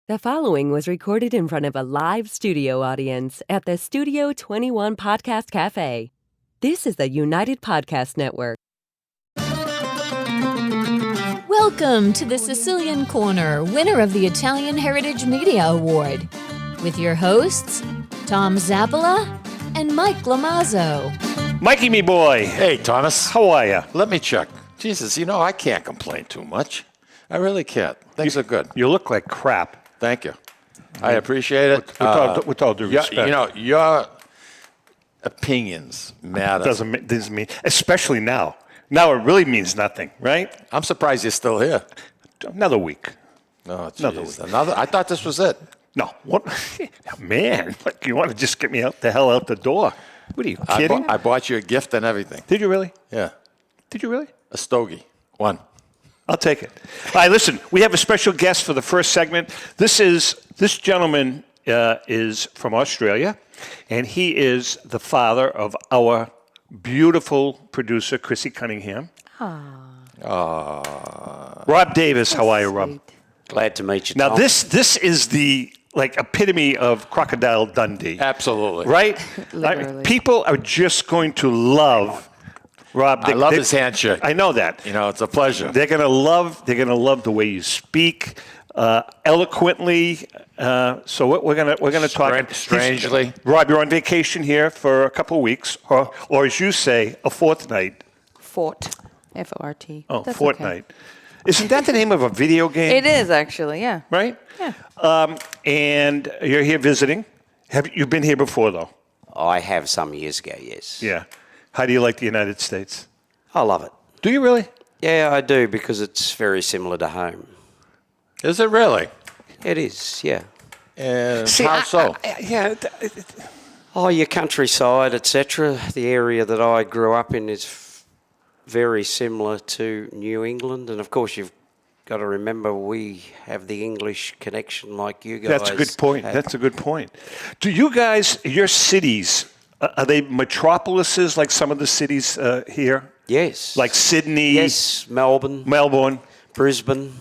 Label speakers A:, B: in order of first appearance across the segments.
A: The following was recorded in front of a live studio audience at the Studio 21 Podcast Café. This is the United Podcast Network.
B: Welcome to the Sicilian Corner, winner of the Italian Heritage Media Award, with your hosts, Tom Zappola and Mike Lamazzo.
C: Mikey, me boy.
D: Hey, Thomas.
C: How are you?
D: Let me check. Jesus, I can't complain too much. I really can't. Things are good.
C: You look like crap.
D: Thank you. I appreciate it.
C: With all due respect.
D: Your opinions matter.
C: Doesn't mean, especially now. Now it really means nothing, right?
D: I'm surprised you're still here.
C: Another week.
D: Oh,
C: Another
D: geez.
C: week.
D: I thought this was it.
C: No. What? Man, you want to just get me the hell out the door. What are you, kidding?
D: I bought you a gift and everything.
C: Did you really?
D: Yeah.
C: Did you really?
D: A stogie. One.
C: I'll take it. All right, listen, we have a special guest for the first segment. This gentleman is from Australia, and he is the father of our beautiful producer, Chrissy Cunningham. Rob Davis, how are you, Rob?
E: Glad to meet you,
C: Now,
E: Tom.
C: this is the epitome of Crocodile Dundee.
D: Absolutely.
C: Right?
F: Literally.
C: People are just going to love Rob.
D: I love his handshake.
C: I know that.
D: It's a pleasure.
C: They're gonna love the way you speak eloquently. So we're gonna talk
D: Strangely.
C: Rob, you're on vacation here for a couple of weeks, or as you say, a fortnight.
F: Fort. F-O-R-T.
C: Oh,
F: That's
C: fortnight. Okay. Isn't that the name of a video game?
F: It is, actually, yeah.
C: Right?
F: Yeah.
C: And you're here visiting. Have you been here before, though?
E: I have some years ago, yes.
C: Yeah. How do you like the United States?
E: I love it.
C: Do you really?
E: Yeah, I do, because it's very similar to home.
D: Is it really?
E: It is, yeah.
D: And how so?
E: Your countryside, etc. The area that I grew up in is very similar to New England. And, of course, you've got to remember we have the English connection like you guys.
C: That's a good point. That's a good point. Do you guys, your cities, are they metropolises like some of the cities here?
E: Yes.
C: Like Sydney?
E: Yes, Melbourne. Brisbane.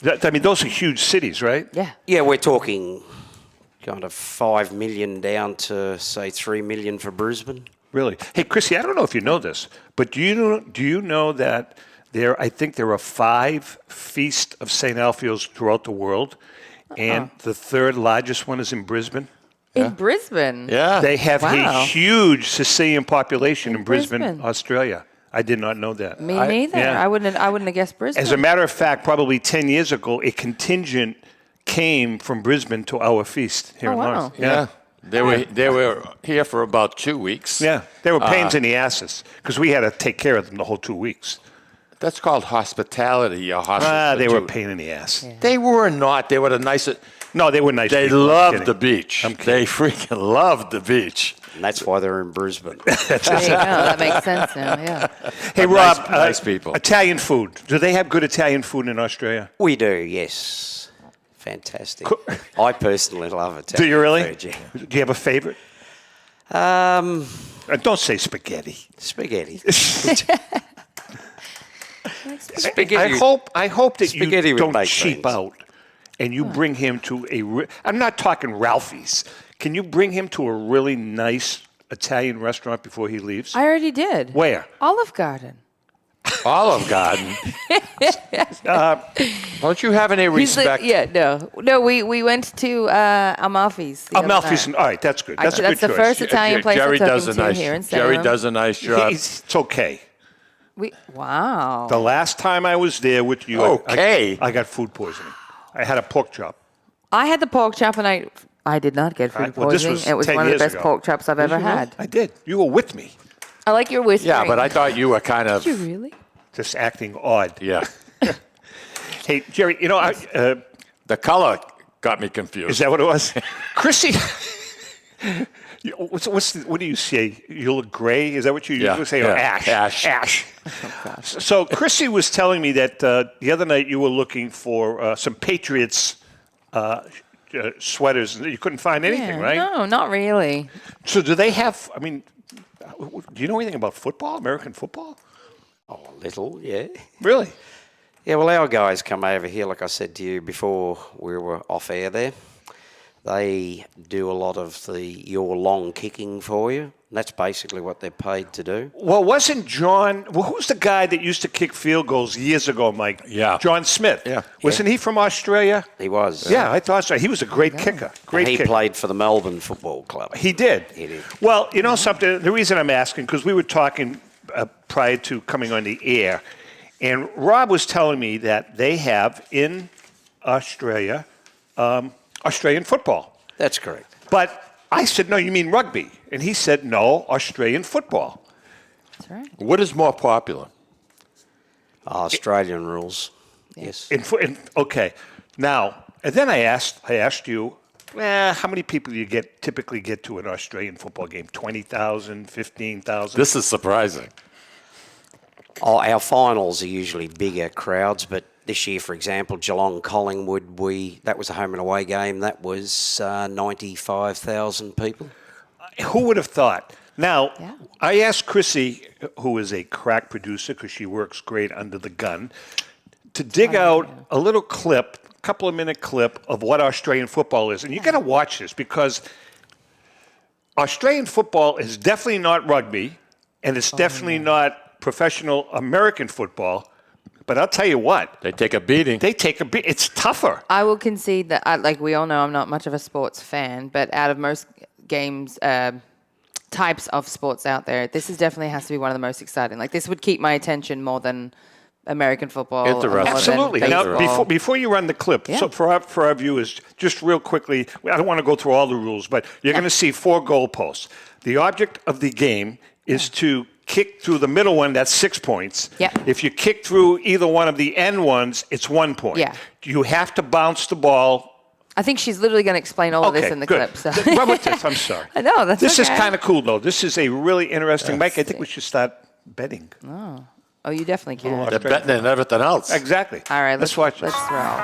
C: Those are huge cities, right?
F: Yeah.
E: Yeah, we're talking kind of 5 million down to, say, 3 million for Brisbane.
C: Really? Hey, Chrissy, I don't know if you know this, but do you know that I think there are 5 feasts of St. Alfio's throughout the world, and the third largest one is in Brisbane?
F: In Brisbane?
D: Yeah.
C: They have
F: Wow.
C: a huge Sicilian population in Brisbane,
F: Brisbane.
C: Australia. I did not know that.
F: Me neither.
C: yeah.
F: I wouldn't have guessed Brisbane.
C: As a matter of fact, probably 10 years ago, a contingent came from Brisbane to our feast here in
F: wow.
C: Lawrence.
D: Yeah. They were here for about 2 weeks.
C: Yeah, they were pains in the asses because we had to take care of them the whole 2 weeks.
D: That's called hospitality.
C: They were a pain in the ass.
F: Yeah.
D: They were not. They were the nicest.
C: No, they were nice
D: They
C: people. I'm
D: loved
C: kidding.
D: the beach.
C: I'm kidding.
D: They freaking loved the beach.
E: And that's why they're in Brisbane.
F: There you go. That makes sense now, yeah.
C: Hey,
D: Nice-
C: Rob,
D: nice people.
C: Italian food. Do they have good Italian food in Australia?
E: We do, yes. Fantastic. I personally love it.
C: Do you really?
E: Food, yeah.
C: Do you have a favorite? Don't say spaghetti.
E: Spaghetti.
C: I hope that
E: Spaghetti
C: you
E: with
C: don't
E: baked
C: cheap
E: beans.
C: out and you bring him to I'm not talking Ralphie's. Can you bring him to a really nice Italian restaurant before he leaves?
F: I already did.
C: Where?
F: Olive Garden.
D: Olive Garden. Don't you have any respect?
F: No, we went to Amalfi's.
C: Amalfi's. All right, that's good. That's a good
F: the
C: choice.
F: first Italian place
D: Jerry
F: I took
D: does
F: him
D: a
F: to
D: nice.
F: here in
D: Jerry
F: Salem.
D: does a nice job.
C: It's okay.
F: Wow.
C: The last time I was there with you,
D: Okay.
C: I got food poisoning. I had a pork chop.
F: I had the pork chop and I did not get food
C: Well, this
F: poisoning.
C: was
F: It was
C: 10
F: one of the
C: years
F: best
C: ago.
F: pork chops I've ever had.
C: I did. You were with me,
F: I like your whispering.
D: Yeah, but I thought you were kind of.
F: Did you really?
C: just acting odd.
D: Yeah.
C: Hey, Jerry,
D: The color got me confused.
C: is that what it was? Chrissy, what do you say? You look gray? Is that what you usually say? Or ash? Ash. So Chrissy was telling me that the other night you were looking for some Patriots sweaters. You couldn't find anything, right?
F: No, not really.
C: So do they have, do you know anything about football, American football?
E: Oh, a little, yeah.
C: Really?
E: Yeah, well, our guys come over here, like I said to you before we were off air there. They do a lot of your long kicking for you. That's basically what they're paid to do.
C: Well, wasn't John... Well, who's the guy that used to kick field goals years ago, Mike?
D: Yeah.
C: John Smith.
D: Yeah.
C: Wasn't he from Australia?
E: He was.
C: Yeah, I thought so. He was a great kicker. Great
E: He
C: kicker.
E: played for the Melbourne Football Club.
C: He did.
E: He did.
C: Well, you know something? The reason I'm asking, because we were talking prior to coming on the air, and Rob was telling me that they have in Australia Australian football.
E: That's correct.
C: But I said, no, you mean rugby. And he said, no, Australian football.
F: That's right.
D: What is more popular?
E: Australian rules. Yes.
C: Okay. Now, and then I asked you, how many people do you typically get to an Australian football game? 20,000, 15,000?
D: This is surprising.
E: Our finals are usually bigger crowds, but this year, for example, Geelong-Collingwood, that was a home and away game. That was 95,000 people.
C: Who would have thought? Now,
F: Yeah.
C: I asked Chrissy, who is a crack producer because she works great under the gun, to dig out a little clip, a couple of minute clip of what Australian football is. And you got to watch this because Australian football is definitely not rugby and it's definitely not professional American football. But I'll tell you what.
D: They take a beating.
C: It's tougher.
F: I will concede that, like we all know, I'm not much of a sports fan, but out of most games, types of sports out there, this definitely has to be one of the most exciting. Like, this would keep my attention more than American football.
D: Interesting.
F: More than
C: Absolutely. Now,
F: baseball.
C: before you run the clip,
F: Yeah.
C: so for our viewers, just real quickly, I don't want to go through all the rules, but you're going to see 4 goalposts. The object of the game is to kick through the middle one, that's 6 points.
F: Yep.
C: If you kick through either one of the end ones, it's 1 point.
F: Yeah.
C: You have to bounce the ball.
F: I think she's literally going to explain all of this in the
C: good.
F: clip. So.
C: Run with this. I'm sorry.
F: I know, that's
C: This is
F: okay.
C: kind of cool, though. This is a really interesting. Mike, I think we should start betting.
F: Oh, you definitely can.
D: They're betting and everything else.
C: Exactly.
F: All right,
C: let's watch
F: Let's
C: this.
F: roll.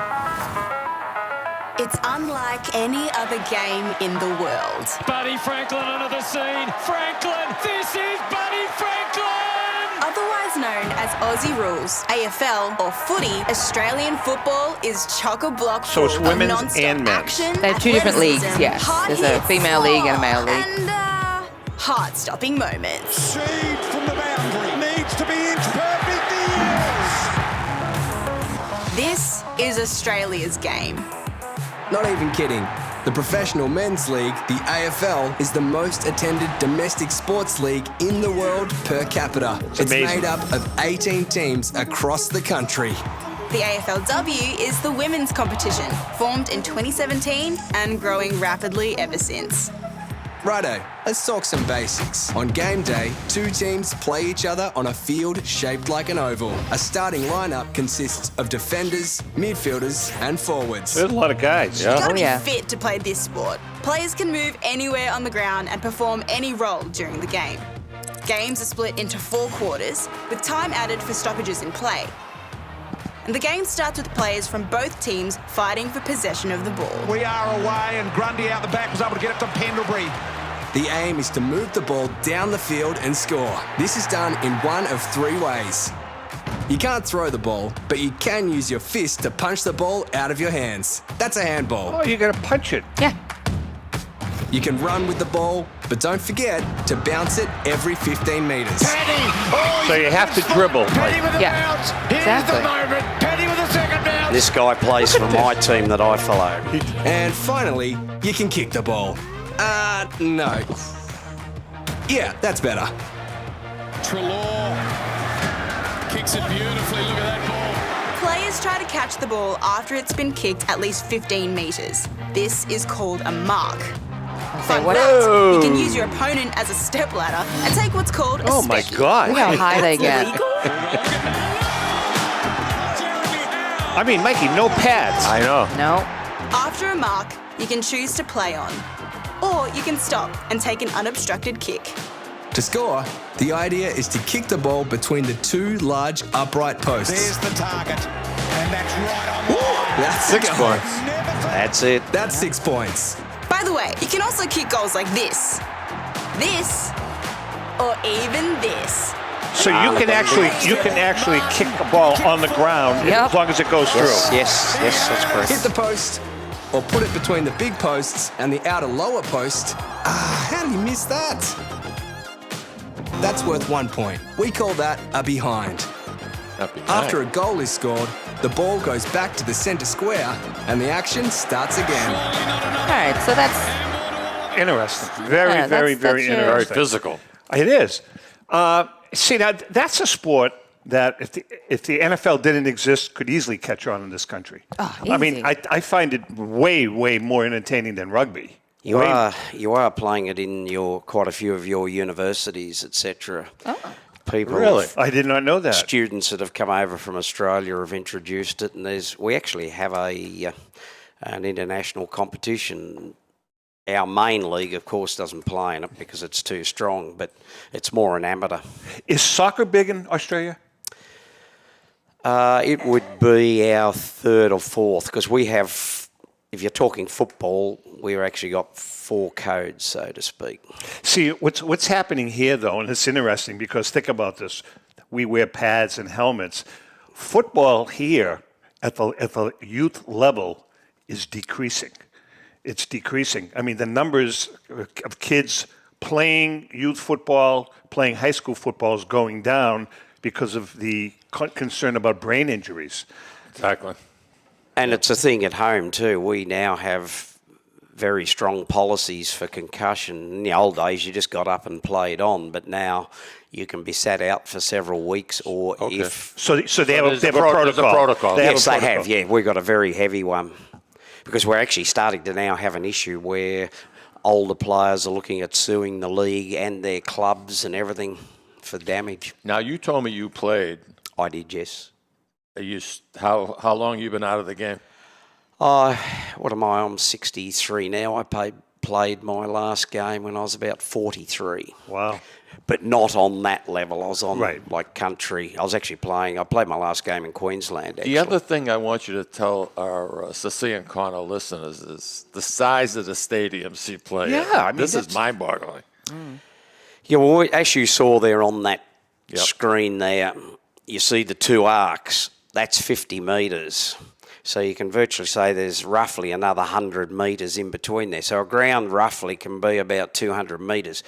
G: It's unlike any other game in the world.
H: Buddy Franklin onto the scene. Franklin, this is Buddy Franklin!
G: Otherwise known as Aussie rules, AFL or footy, Australian football is chock-a-block
C: So it's
G: full of
C: women's
G: non-stop
C: and men's.
G: action,
F: They're 2 different leagues,
G: athleticism,
F: yes.
G: hard
F: There's a
G: hits,
F: female league and a male league.
G: And heart-stopping moments.
H: Seed from the boundary. Needs to be inch perfect. He is!
G: This is Australia's game.
I: Not even kidding. The Professional Men's League, the AFL, is the most attended domestic sports league in the world per capita. It's
C: amazing.
I: made up of 18 teams across the country.
G: The AFLW is the women's competition, formed in 2017 and growing rapidly ever since.
I: Righto, let's talk some basics. On game day, 2 teams play each other on a field shaped like an oval. A starting lineup consists of defenders, midfielders, and forwards.
C: There's a lot of guys.
D: Yeah.
G: You gotta
F: Oh, yeah.
G: be fit to play this sport. Players can move anywhere on the ground and perform any role during the game. Games are split into 4 quarters, with time added for stoppages in play. And the game starts with players from both teams fighting for possession of the ball.
H: We are away, and Grundy out the back was able to get it to Pendlebury.
I: The aim is to move the ball down the field and score. This is done in one of 3 ways. You can't throw the ball, but you can use your fist to punch the ball out of your hands. That's a handball.
C: Oh, you got to punch it.
F: Yeah.
I: You can run with the ball, but don't forget to bounce it every 15 metres.
C: So you have to dribble.
H: Penny with the
F: Yeah,
H: bounce. Here's
F: exactly.
H: the moment. Penny with the second bounce.
E: This guy plays for my team that I follow.
I: And finally, you can kick the ball. No. Yeah, that's better.
H: Treloar kicks it beautifully. Look at that ball.
G: Players try to catch the ball after it's been kicked at least 15 metres. This is called a mark. Fun
F: what-
G: fact, you can use your opponent as a stepladder and take what's called a
C: Oh, my
G: special.
C: God.
F: Look how high they get.
C: I mean, Mikey, no pads.
D: I know.
F: No.
G: After a mark, you can choose to play on. Or you can stop and take an unobstructed kick.
I: To score, the idea is to kick the ball between the 2 large upright posts.
H: There's the target. And that's right on the line.
I: That's
D: 6
I: the goal.
D: points.
E: That's it.
I: That's 6 points.
G: By the way, you can also kick goals like this, or even this.
C: So you can actually kick a ball on the ground as long as it goes through.
E: Yes, that's correct.
I: Hit the post or put it between the big posts and the outer lower post. How did he miss that? That's worth 1 point. We call that a behind. After a goal is scored, the ball goes back to the centre square and the action starts again.
F: All right, so that's
C: interesting. Very interesting.
D: Very physical.
C: It is. See, now that's a sport that if the NFL didn't exist, could easily catch on in this country.
F: Oh,
C: I mean,
F: easy.
C: I find it way more entertaining than rugby.
E: You are playing it in quite a few of your universities, etc.
F: Oh.
E: People,
C: Really? I did not know that.
E: Students that have come over from Australia have introduced it, and we actually have an international competition. Our main league, of course, doesn't play in it because it's too strong, but it's more an amateur.
C: Is soccer big in Australia?
E: It would be our third or fourth, because we have, if you're talking football, we've actually got 4 codes, so to speak.
C: See, what's happening here, though, and it's interesting because think about this. We wear pads and helmets. Football here at the youth level is decreasing. It's decreasing. I mean, the numbers of kids playing youth football, playing high school football is going down because of the concern about brain injuries.
D: Exactly.
E: And it's a thing at home too. We now have very strong policies for concussion. In the old days, you just got up and played on, but now you can be sat out for several weeks, or if...
C: So they have a protocol.
E: Yes, they have. Yeah, we've got a very heavy one. Because we're actually starting to now have an issue where older players are looking at suing the league and their clubs and everything for damage.
D: Now, you told me you played.
E: I did, yes.
D: How long you been out of the game?
E: What am I? I'm 63 now. I played my last game when I was about 43.
C: Wow.
E: But not on that level. I was on like country. I was actually I played my last game in Queensland, actually.
D: The other thing I want you to tell our Sicilian Corner listeners is the size of the stadiums you play
C: in. I mean,
D: this is mind-boggling.
E: Yeah, well, as you saw there on that screen there, you see the 2 arcs. That's 50 metres. So you can virtually say there's roughly another 100 metres in between there. So a ground roughly can be about 200 metres.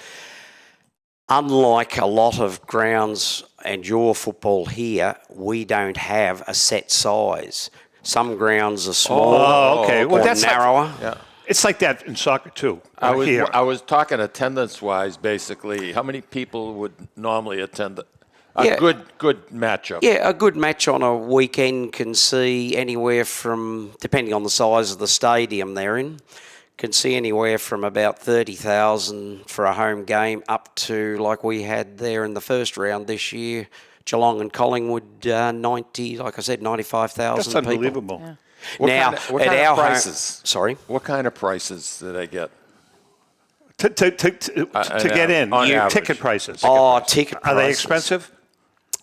E: Unlike a lot of grounds and your football here, we don't have a set size. Some grounds are small or
C: that's
E: narrower.
C: It's like that in soccer too.
D: I was talking attendance-wise, basically. How many people would normally attend a good matchup?
E: Yeah, a good match on a weekend can see anywhere from, depending on the size of the stadium they're in, can see anywhere from about 30,000 for a home game up to, like we had there in the first round this year, Geelong and Collingwood, 90, like I said, 95,000
C: That's
E: people.
C: unbelievable.
E: Yeah.
D: What kind of prices?
E: Sorry?
D: What kind of prices do they get?
C: To get in, ticket prices.
E: Ticket prices.
C: Are they expensive?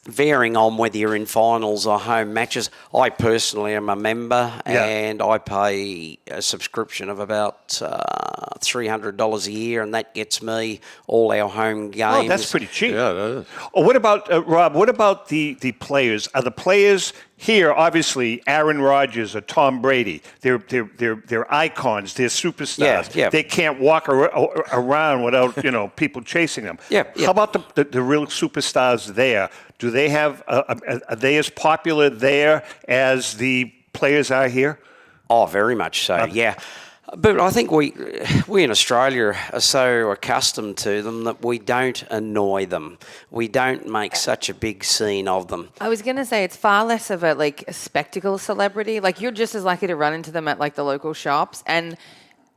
E: Varying on whether you're in finals or home matches. I personally am a member and I pay a subscription of about $300 a year, and that gets me all our home games.
C: Oh, that's pretty cheap.
D: Yeah, that is.
C: Oh, what about, Rob, what about the players? Are the players here, obviously, Aaron Rodgers or Tom Brady, they're icons, they're superstars.
E: Yeah.
C: They can't walk around without, people chasing them.
E: Yeah.
C: How about the real superstars there? Do they have, are they as popular there as the players are here?
E: Oh, very much so, yeah. But I think we in Australia are so accustomed to them that we don't annoy them. We don't make such a big scene of them.
F: I was going to say it's far less of a spectacle celebrity. Like, you're just as likely to run into them at the local shops, and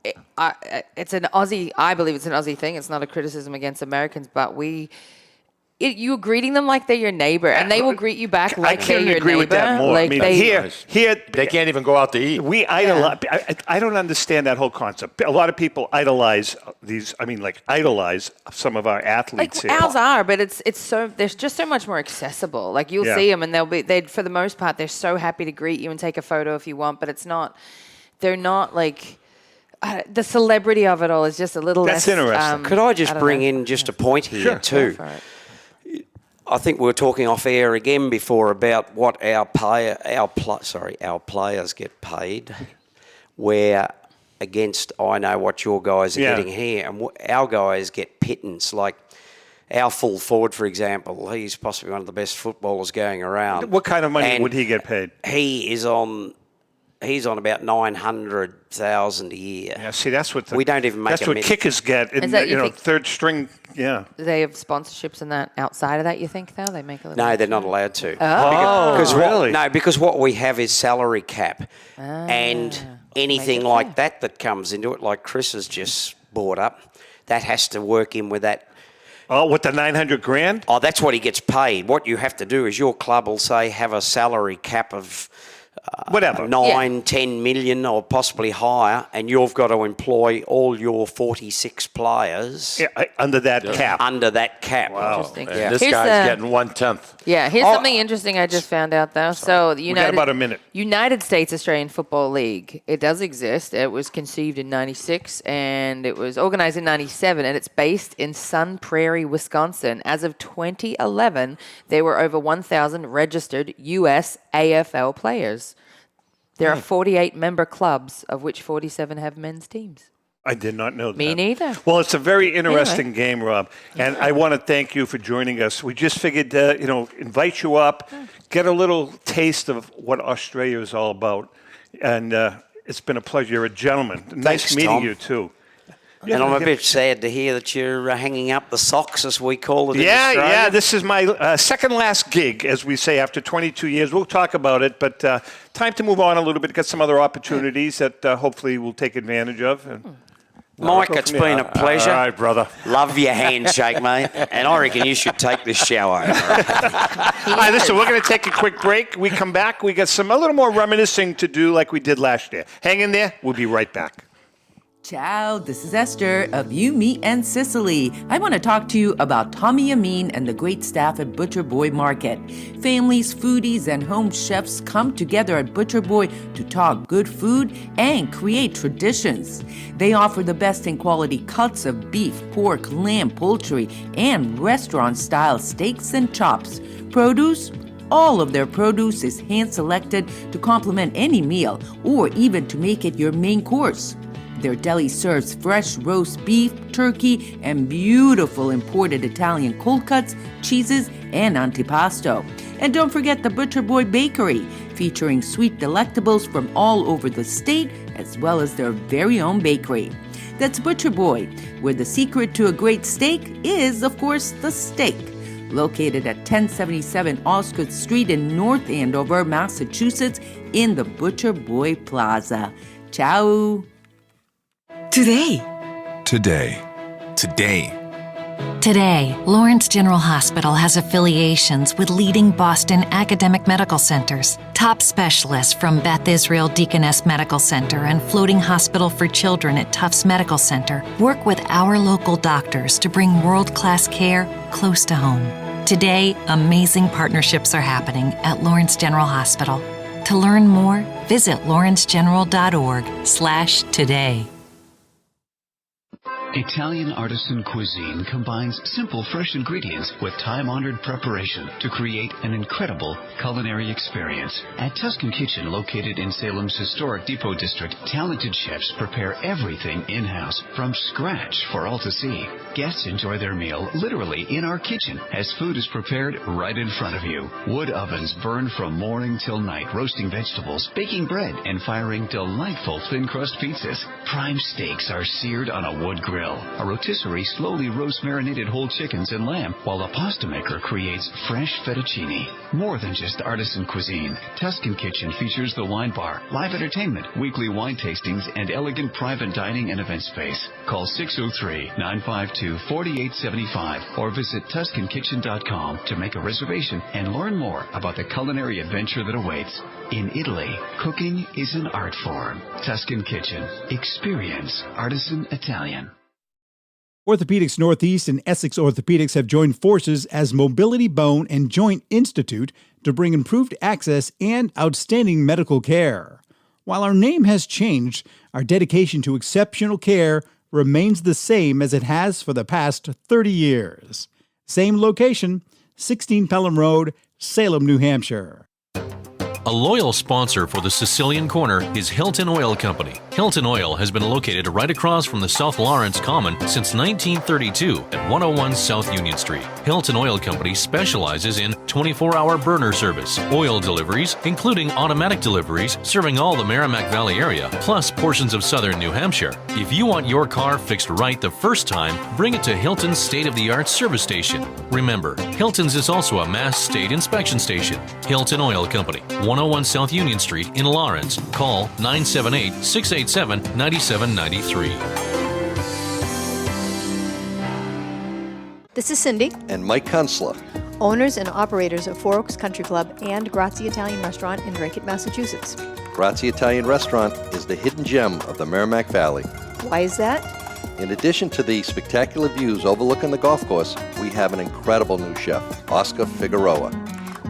F: it's an Aussie, I believe it's an Aussie thing. It's not a criticism against Americans, but you're greeting them like they're your neighbor, and they will greet you back like they're your neighbor. I
C: agree with that more.
F: Like
C: here
D: they can't even go out to eat.
C: We idolize. I don't understand that whole concept. A lot of people idolize these. Idolize some of our athletes here.
F: Ours are, but it's so they're just so much more accessible. Like, you'll see them, and they for the most part they're so happy to greet you and take a photo if you want. But it's not. They're not like. The celebrity of it all is just a little less.
C: That's interesting.
E: Could I just bring in just a point here too? I think we were talking off air again before about what our players get paid, where against I know what your guys are getting here, and our guys get pittance. Like our full forward, for example, he's possibly one of the best footballers going around.
C: What kind of money would he get paid?
E: He's on about 900,000 a year.
C: Yeah, see, that's what
E: we don't even make.
C: That's what kickers get. In third string. Yeah.
F: Do they have sponsorships and that outside of that? You think though they make a little?
E: No, they're not allowed to.
C: Really?
E: Because what we have is salary cap, and anything like that comes into it, like Chris has just bought up, that has to work in with that.
C: Oh, with the $900,000?
E: Oh, that's what he gets paid. What you have to do is your club will say have a salary cap of
C: whatever,
E: 10 million or possibly higher, and you've got to employ all your 46 players
C: under that cap.
E: Under that cap.
D: Wow.
F: Interesting.
D: And this guy's getting 1/10.
F: Yeah, here's something interesting I just found out though. So the
C: we got about a minute.
F: United States Australian Football League, it does exist. It was conceived in 96 and it was organized in 97, and it's based in Sun Prairie, Wisconsin. As of 2011, there were over 1,000 registered US AFL players. There are 48 member clubs, of which 47 have men's teams.
C: I did not know that.
F: Me neither.
C: Well, it's a very interesting game, Rob, and I want to thank you for joining us. We just figured, invite you up, get a little taste of what Australia is all about, and it's been a pleasure. You're a gentleman. Nice meeting
E: Tom.
C: you, too.
E: And I'm a bit sad to hear that you're hanging up the socks, as we call it in Australia.
C: Yeah, this is my second last gig, as we say, after 22 years. We'll talk about it, but time to move on a little bit, get some other opportunities that hopefully we'll take advantage of. And
E: Mike, it's been a pleasure.
C: All right, brother.
E: Love your handshake, mate. And I reckon you should take this show over.
C: All right, listen, we're going to take a quick break. We come back. We got a little more reminiscing to do like we did last year. Hang in there. We'll be right back.
J: Ciao, this is Esther of You, Me, and Sicily. I want to talk to you about Tommy Amin and the great staff at Butcher Boy Market. Families, foodies, and home chefs come together at Butcher Boy to talk good food and create traditions. They offer the best in quality cuts of beef, pork, lamb, poultry, and restaurant-style steaks and chops. Produce? All of their produce is hand-selected to complement any meal or even to make it your main course. Their deli serves fresh roast beef, turkey, and beautiful imported Italian cold cuts, cheeses, and antipasto. And don't forget the Butcher Boy Bakery, featuring sweet delectables from all over the state, as well as their very own bakery. That's Butcher Boy, where the secret to a great steak is, of course, the steak. Located at 1077 Osgood Street in North Andover, Massachusetts, in the Butcher Boy Plaza. Ciao!
K: Today, Lawrence General Hospital has affiliations with leading Boston academic medical centers. Top specialists from Beth Israel Deaconess Medical Center and Floating Hospital for Children at Tufts Medical Center work with our local doctors to bring world-class care close to home. Today, amazing partnerships are happening at Lawrence General Hospital. To learn more, visit lawrencegeneral.org/today.
L: Italian artisan cuisine combines simple, fresh ingredients with time-honored preparation to create an incredible culinary experience. At Tuscan Kitchen, located in Salem's historic Depot District, talented chefs prepare everything in-house from scratch for all to see. Guests enjoy their meal literally in our kitchen as food is prepared right in front of you. Wood ovens burn from morning till night, roasting vegetables, baking bread, and firing delightful thin-crust pizzas. Prime steaks are seared on a wood grill. A rotisserie slowly roasts marinated whole chickens and lamb, while a pasta maker creates fresh fettuccine. More than just artisan cuisine, Tuscan Kitchen features the wine bar, live entertainment, weekly wine tastings, and elegant private dining and event space. Call 603-952-4875 or visit TuscanKitchen.com to make a reservation and learn more about the culinary adventure that awaits. In Italy, cooking is an art form. Tuscan Kitchen. Experience artisan Italian.
M: Orthopedics Northeast and Essex Orthopedics have joined forces as Mobility Bone and Joint Institute to bring improved access and outstanding medical care. While our name has changed, our dedication to exceptional care remains the same as it has for the past 30 years. Same location, 16 Pelham Road, Salem, New Hampshire.
N: A loyal sponsor for the Sicilian Corner is Hilton Oil Company. Hilton Oil has been located right across from the South Lawrence Common since 1932 at 101 South Union Street. Hilton Oil Company specializes in 24-hour burner service, oil deliveries, including automatic deliveries serving all the Merrimack Valley area, plus portions of southern New Hampshire. If you want your car fixed right the first time, bring it to Hilton's state-of-the-art service station. Remember, Hilton's is also a Mass State Inspection Station. Hilton Oil Company, 101 South Union Street in Lawrence. Call 978-687-9793.
O: This is Cindy.
P: And Mike Kunstler.
O: Owners and operators of Four Oaks Country Club and Grazie Italian Restaurant in Drake, Massachusetts.
P: Grazie Italian Restaurant is the hidden gem of the Merrimack Valley.
O: Why is that?
P: In addition to the spectacular views overlooking the golf course, we have an incredible new chef, Oscar Figueroa.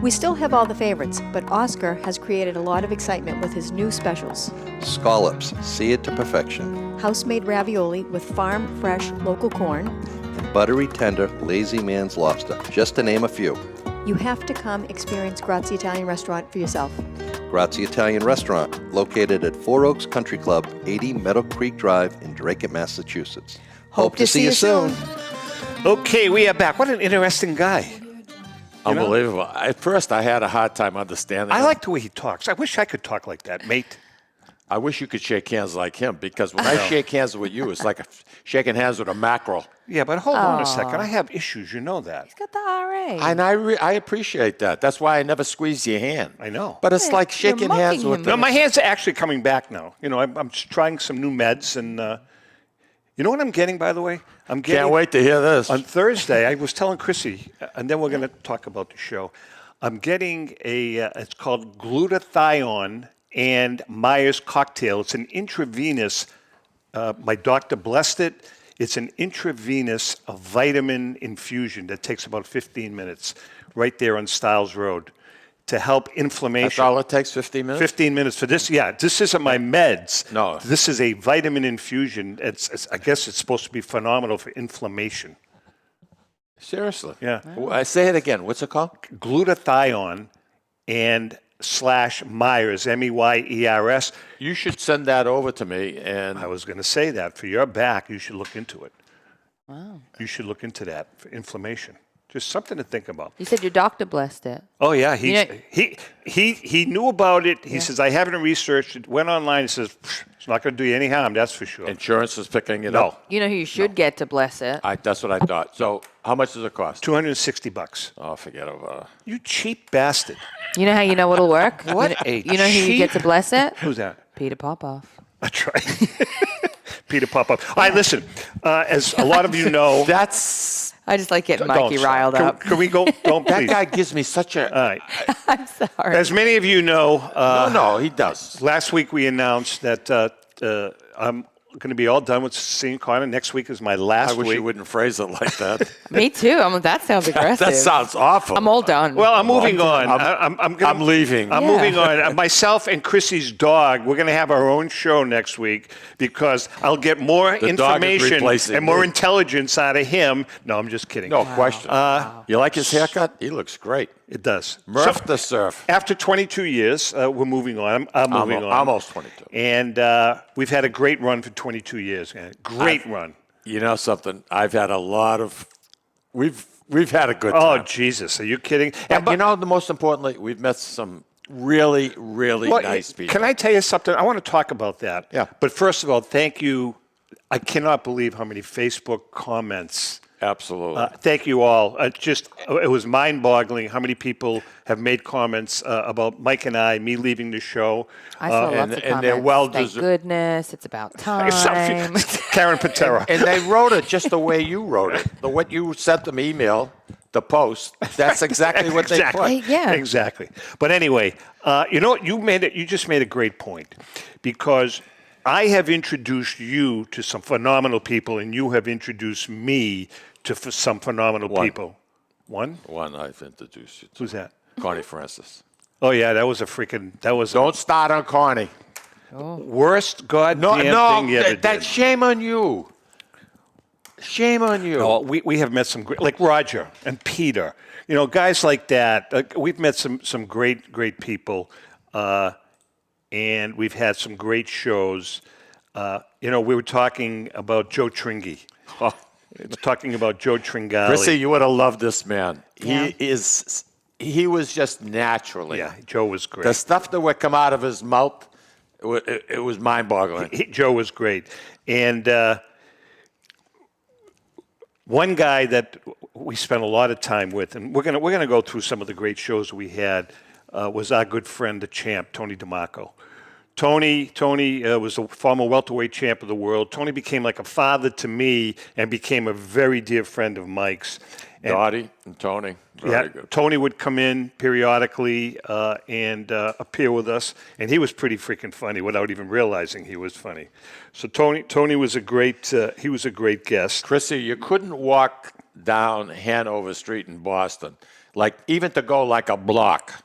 O: We still have all the favorites, but Oscar has created a lot of excitement with his new specials.
P: Scallops, seared to perfection.
O: House-made ravioli with farm-fresh local corn.
P: And buttery, tender, lazy man's lobster, just to name a few.
O: You have to come experience Grazie Italian Restaurant for yourself.
P: Grazie Italian Restaurant, located at Four Oaks Country Club, 80 Meadow Creek Drive in Drake, Massachusetts. Hope to see you soon.
C: Okay, we are back. What an interesting guy.
D: Unbelievable. At first, I had a hard time understanding
C: I
D: him.
C: like the way he talks. I wish I could talk like that, mate.
D: I wish you could shake hands like him, because when I shake hands with you, it's like shaking hands with a mackerel.
C: Yeah, but hold on a second. I have issues. You know that.
F: He's got the RA.
D: And I appreciate that. That's why I never squeeze your hand.
C: I know.
D: But it's like shaking hands with
C: No, my hands are actually coming back now. You know, I'm trying some new meds, and you know what I'm getting, by the way?
D: Can't wait to hear this.
C: On Thursday, I was telling Chrissy, and then we're going to talk about the show. I'm getting it's called glutathione and Myers cocktail. It's an intravenous, my doctor blessed it. It's an intravenous vitamin infusion that takes about 15 minutes right there on Stiles Road to help inflammation.
D: That's all it takes, 15 minutes?
C: 15 minutes for this. Yeah, this isn't my meds.
D: No.
C: This is a vitamin infusion. I guess it's supposed to be phenomenal for inflammation.
D: Seriously?
C: Yeah.
D: I say it again. What's it called?
C: Glutathione and / Myers, MEYERS.
D: You should send that over to me. And
C: I was going to say that. For your back, you should look into it.
F: Wow.
C: You should look into that for inflammation. Just something to think about.
F: You said your doctor blessed it.
C: Oh, yeah. He knew about it. He says, I haven't researched it. Went online. He says, it's not going to do you any harm, that's for sure.
D: Insurance is picking it up.
F: You know who you should get to bless it?
D: That's what I thought. So how much does it cost?
C: $260.
D: Oh, forget about it.
C: You cheap bastard.
F: You know how you know what'll work?
C: What a
F: You know who you get to bless it?
C: Who's that?
F: Peter Popoff.
C: That's right. Peter Popoff. All right, listen. As a lot of you know,
F: I just like getting Mikey riled up.
C: Can we go? Don't
D: That
C: please.
D: guy gives me such a...
C: All right.
F: I'm sorry.
C: As many of you know,
D: No, he does.
C: last week we announced that I'm going to be all done with Sicilian Corner. Next week is my last
D: I wish
C: week.
D: you wouldn't phrase it like that.
F: Me too. That sounds aggressive.
D: That sounds awful.
F: I'm all done.
C: Well, I'm moving on.
D: I'm leaving.
C: I'm moving on. Myself and Chrissy's dog, we're going to have our own show next week because I'll get more
D: The dog is
C: information
D: replacing
C: and more
D: me.
C: intelligence out of him. No, I'm just kidding.
D: No question. You like his haircut? He looks great.
C: It does.
D: Murph the Surf.
C: After 22 years, we're moving on. I'm moving on.
D: Almost 22.
C: And we've had a great run for 22 years. Man. Great run.
D: You know something? I've had a lot of... We've had a good time.
C: Oh, Jesus. Are you kidding?
D: But you know, the most importantly, we've met some really, really nice people.
C: Can I tell you something? I want to talk about that.
D: Yeah.
C: But first of all, thank you. I cannot believe how many Facebook comments.
D: Absolutely.
C: Thank you all. It was mind-boggling how many people have made comments about Mike and me leaving the show.
F: I saw lots of
D: and
F: comments.
D: they're well
F: Thank
D: deserved.
F: goodness. It's about time.
C: Karen Patera.
D: And they wrote it just the way you wrote it. What you sent them email, the post, that's exactly what they put.
C: Exactly. But anyway, you know what? You just made a great point because I have introduced you to some phenomenal people, and you have introduced me to some phenomenal people. One
D: I've introduced you to.
C: Who's that?
D: Connie Francis.
C: Oh, yeah, that was
D: Don't start on Connie.
C: Worst goddamn thing you ever did.
D: That's shame on you. Shame on you.
C: No, we have met some great, like Roger and Peter, You know, guys like that. We've met some great people, and we've had some great shows. You know, we were talking about Joe Tringy. Talking about Joe Tringali.
D: Chrissy, you would have loved this man.
F: Yeah.
D: He was just naturally.
C: Yeah, Joe was great.
D: The stuff that would come out of his mouth, it was mind-boggling.
C: Joe was great. And one guy that we spent a lot of time with, and we're gonna go through some of the great shows we had, was our good friend, the champ, Tony DeMarco. Tony was a former welterweight champ of the world. Tony became like a father to me and became a very dear friend of Mike's. And
D: Dottie and Tony, very good.
C: Tony would come in periodically and appear with us, and he was pretty freaking funny without even realizing he was funny. So Tony was a great guest.
D: Chrissy, you couldn't walk down Hanover Street in Boston, like even to go like a block.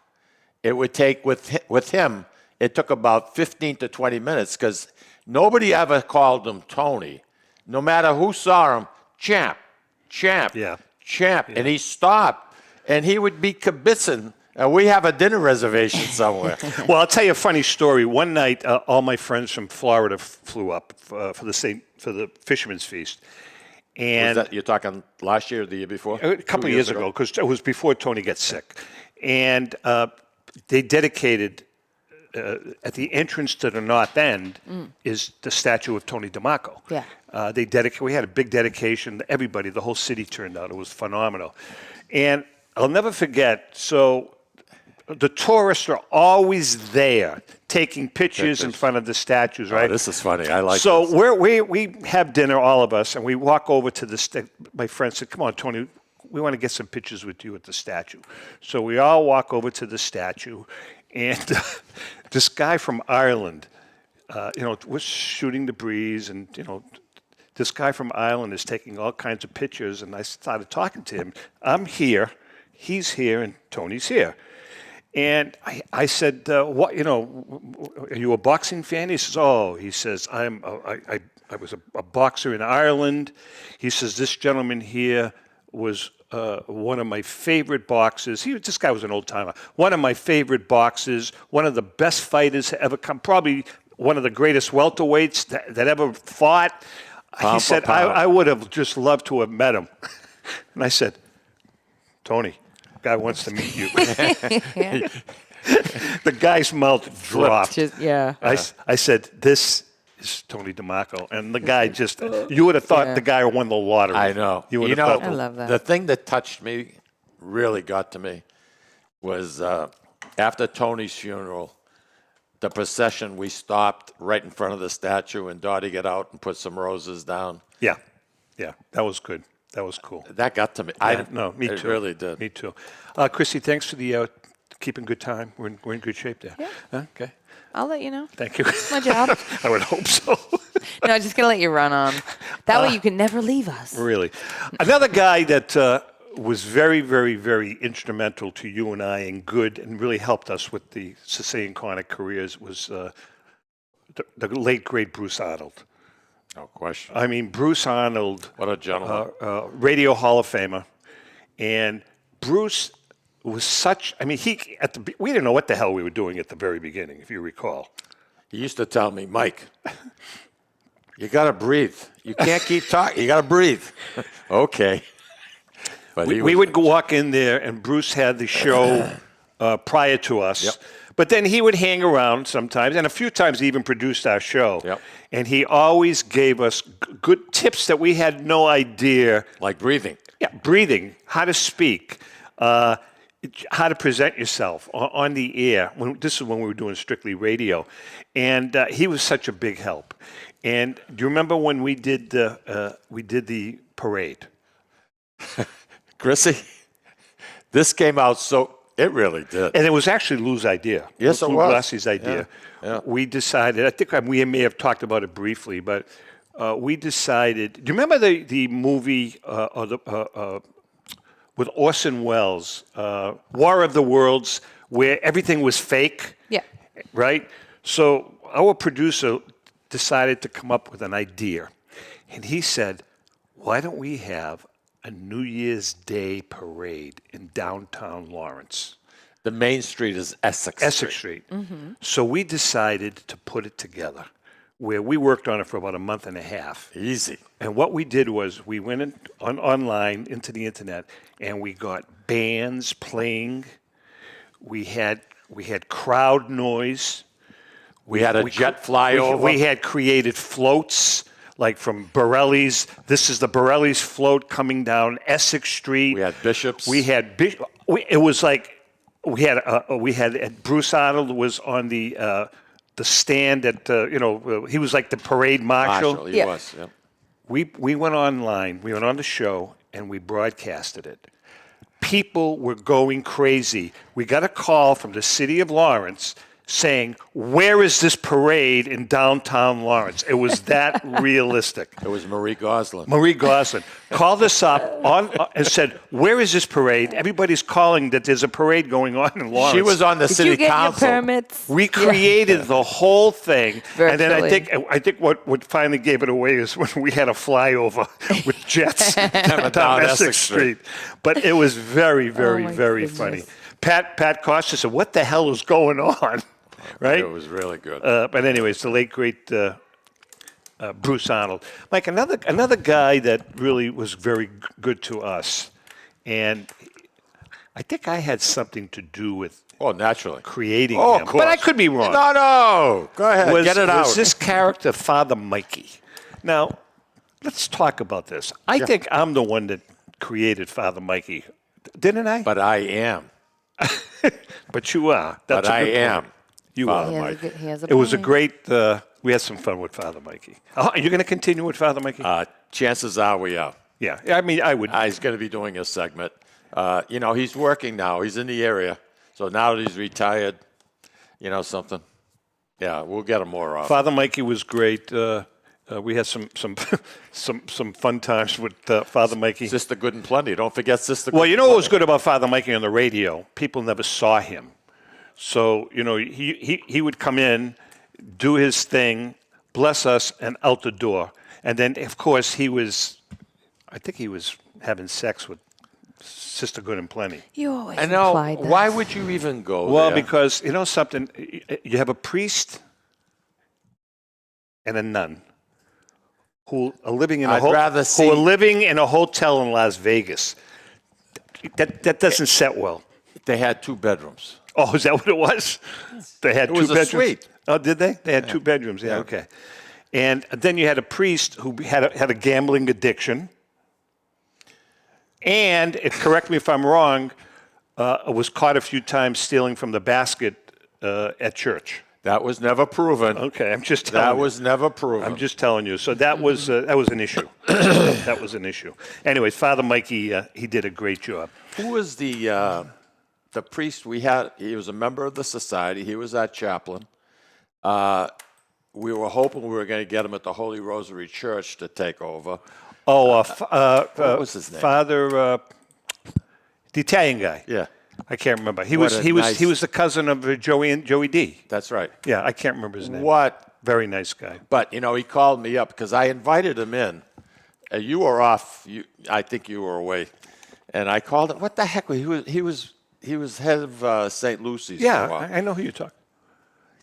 D: It would take with him. It took about 15 to 20 minutes because nobody ever called him Tony. No matter who saw him, champ.
C: Yeah.
D: Champ. And he stopped, and he would be kibitzing. We have a dinner reservation somewhere.
C: Well, I'll tell you a funny story. One night, all my friends from Florida flew up for the Fisherman's Feast. And
D: you're talking last year or the year before?
C: A couple of years ago, because it was before Tony got sick. And they dedicated... at the entrance to the north end is the statue of Tony DeMarco.
F: Yeah.
C: We had a big dedication. Everybody, the whole city turned out. It was phenomenal. And I'll never forget, so the tourists are always there taking pictures in front of the statues, right?
D: Oh, this is funny. I like this.
C: So we have dinner, all of us, and we walk over to the my friend said, come on, Tony, we want to get some pictures with you at the statue. So we all walk over to the statue, and this guy from Ireland, was shooting the breeze, and, this guy from Ireland is taking all kinds of pictures, and I started talking to him. I'm here, he's here, and Tony's here. And I said, "What? Are you a boxing fan?" He says, I was a boxer in Ireland. He says, this gentleman here was one of my favorite boxers. This guy was an old timer. One of my favorite boxers, one of the best fighters to ever come, probably one of the greatest welterweights that ever fought. He said, I would have just loved to have met him. And I said, Tony, the guy wants to meet you. The guy's mouth dropped. I said, this is Tony DeMarco. And the guy just, you would have thought the guy won the lottery.
D: I know.
C: You would have
F: I love that.
D: The thing that touched me, really got to me, was after Tony's funeral, the procession, we stopped right in front of the statue, and Dottie got out and put some roses down.
C: Yeah, that was good. That was cool.
D: That got to me.
C: Me too.
D: It really did.
C: Me too. Chrissy, thanks for the keeping good time. We're in good shape there.
F: Yeah.
C: Okay.
F: I'll let you know.
C: Thank you.
F: It's my job.
C: I would hope so.
F: No, I'm just going to let you run on. That way you can never leave us.
C: Really. Another guy that was very, very, very instrumental to you and I and good and really helped us with the Sicilian Corner careers was the late, great Bruce Arnold.
D: No question.
C: I mean, Bruce Arnold.
D: What a gentleman.
C: Radio Hall of Famer. And Bruce was such, I mean, we didn't know what the hell we were doing at the very beginning, if you recall.
D: He used to tell me, Mike, you got to breathe. You can't keep talking. You got to breathe. Okay. But
C: we would walk in there, and Bruce had the show prior to us.
D: Yep.
C: But then he would hang around sometimes, and a few times he even produced our show.
D: Yep.
C: And he always gave us good tips that we had no idea.
D: Like breathing.
C: Yeah, breathing, how to speak, how to present yourself on the air. This is when we were doing strictly radio. And he was such a big help. And do you remember when we did the parade?
D: Chrissy, this came out it really did.
C: And it was actually Lou's idea.
D: Yes, it
C: Lou
D: was.
C: Glassie's idea.
D: Yeah.
C: We decided, I think we may have talked about it briefly, but we decided, do you remember the movie with Orson Welles, War of the Worlds, where everything was fake?
F: Yeah.
C: Right? So our producer decided to come up with an idea. And he said, why don't we have a New Year's Day parade in downtown Lawrence.
D: The main street is Essex
C: Street. So we decided to put it together, where we worked on it for about a month and a half.
D: Easy.
C: And what we did was we went online into the internet, and we got bands playing. We had crowd noise.
D: We had a jet flyover.
C: We had created floats, like from Borelli's. This is the Borelli's float coming down Essex Street.
D: We had bishops.
C: We had it was like we had Bruce Arnold was on the stand at he was like the parade marshal.
D: He was. Yep.
C: We went online. We went on the show and we broadcasted it. People were going crazy. We got a call from the city of Lawrence saying, "Where is this parade in downtown Lawrence?" It was that realistic.
D: It was Marie Goslin.
C: Marie Goslin called us up and said, "Where is this parade?" Everybody's calling that there's a parade going on in Lawrence.
D: She was on the city
F: Did you get
D: council.
F: your permits?
C: We created the whole thing, and then
F: Virtually.
C: I think what finally gave it away is when we had a flyover with jets down Essex Street. But it was very, very, very funny. Pat Costa said, "What the hell is going on?" Right?
D: It was really good.
C: But anyways, the late great Bruce Arnold, Mike, another guy that really was very good to us, and I think I had something to do with
D: naturally
C: creating
D: of
C: him,
D: course.
C: but I could be wrong.
D: No, go ahead, get it out.
C: Was this character Father Mikey? Now, let's talk about this. I think I'm the one that created Father Mikey, didn't I?
D: But I am.
C: But you are.
D: But I am.
C: You
D: Father
C: are.
D: Mikey.
C: It was a great. We had some fun with Father Mikey. Are you going to continue with Father Mikey?
D: Chances are we are.
C: Yeah, I mean, I would.
D: He's going to be doing a segment. He's working now. He's in the area. So now that he's retired, something. Yeah, we'll get him more often.
C: Father Mikey was great. We had some fun times with Father Mikey.
D: Sister Good and Plenty. Don't forget Sister.
C: Well,
D: Good
C: you know what was good about Father Mikey on the radio? People never saw him. So, he would come in, do his thing, bless us, and out the door. And then, of course, I think he was having sex with Sister Good and Plenty.
F: You always
D: I know.
F: implied that.
D: Why would you even go
C: Well,
D: there?
C: because, something, you have a priest and a nun who are living in a hotel in Las Vegas. That doesn't set well.
D: They had 2 bedrooms.
C: Oh, is that what it was? They had
D: It
C: two
D: was a
C: bedrooms.
D: suite.
C: Oh, did they? They had 2 bedrooms. Yeah, okay. And then you had a priest who had a gambling addiction, and correct me if I'm wrong, was caught a few times stealing from the basket at church.
D: That was never proven.
C: Okay, I'm just telling you.
D: That was never proven.
C: I'm just telling you. So that was an issue. That was an issue. Anyways, Father Mikey, he did a great job.
D: Who was the priest we had? He was a member of the society. He was our chaplain. We were hoping we were going to get him at the Holy Rosary Church to take over.
C: Oh,
D: what was his name?
C: Father, the Italian guy.
D: Yeah.
C: I can't remember. He
D: What
C: was
D: a
C: he was
D: nice-
C: he was the cousin of Joey D.
D: That's right.
C: Yeah, I can't remember his name.
D: What?
C: Very nice guy.
D: But, he called me up because I invited him in. You were off. I think you were away. And I called him. What the heck? He was head of St. Lucy's.
C: Yeah,
D: for a while.
C: I know who you're talking.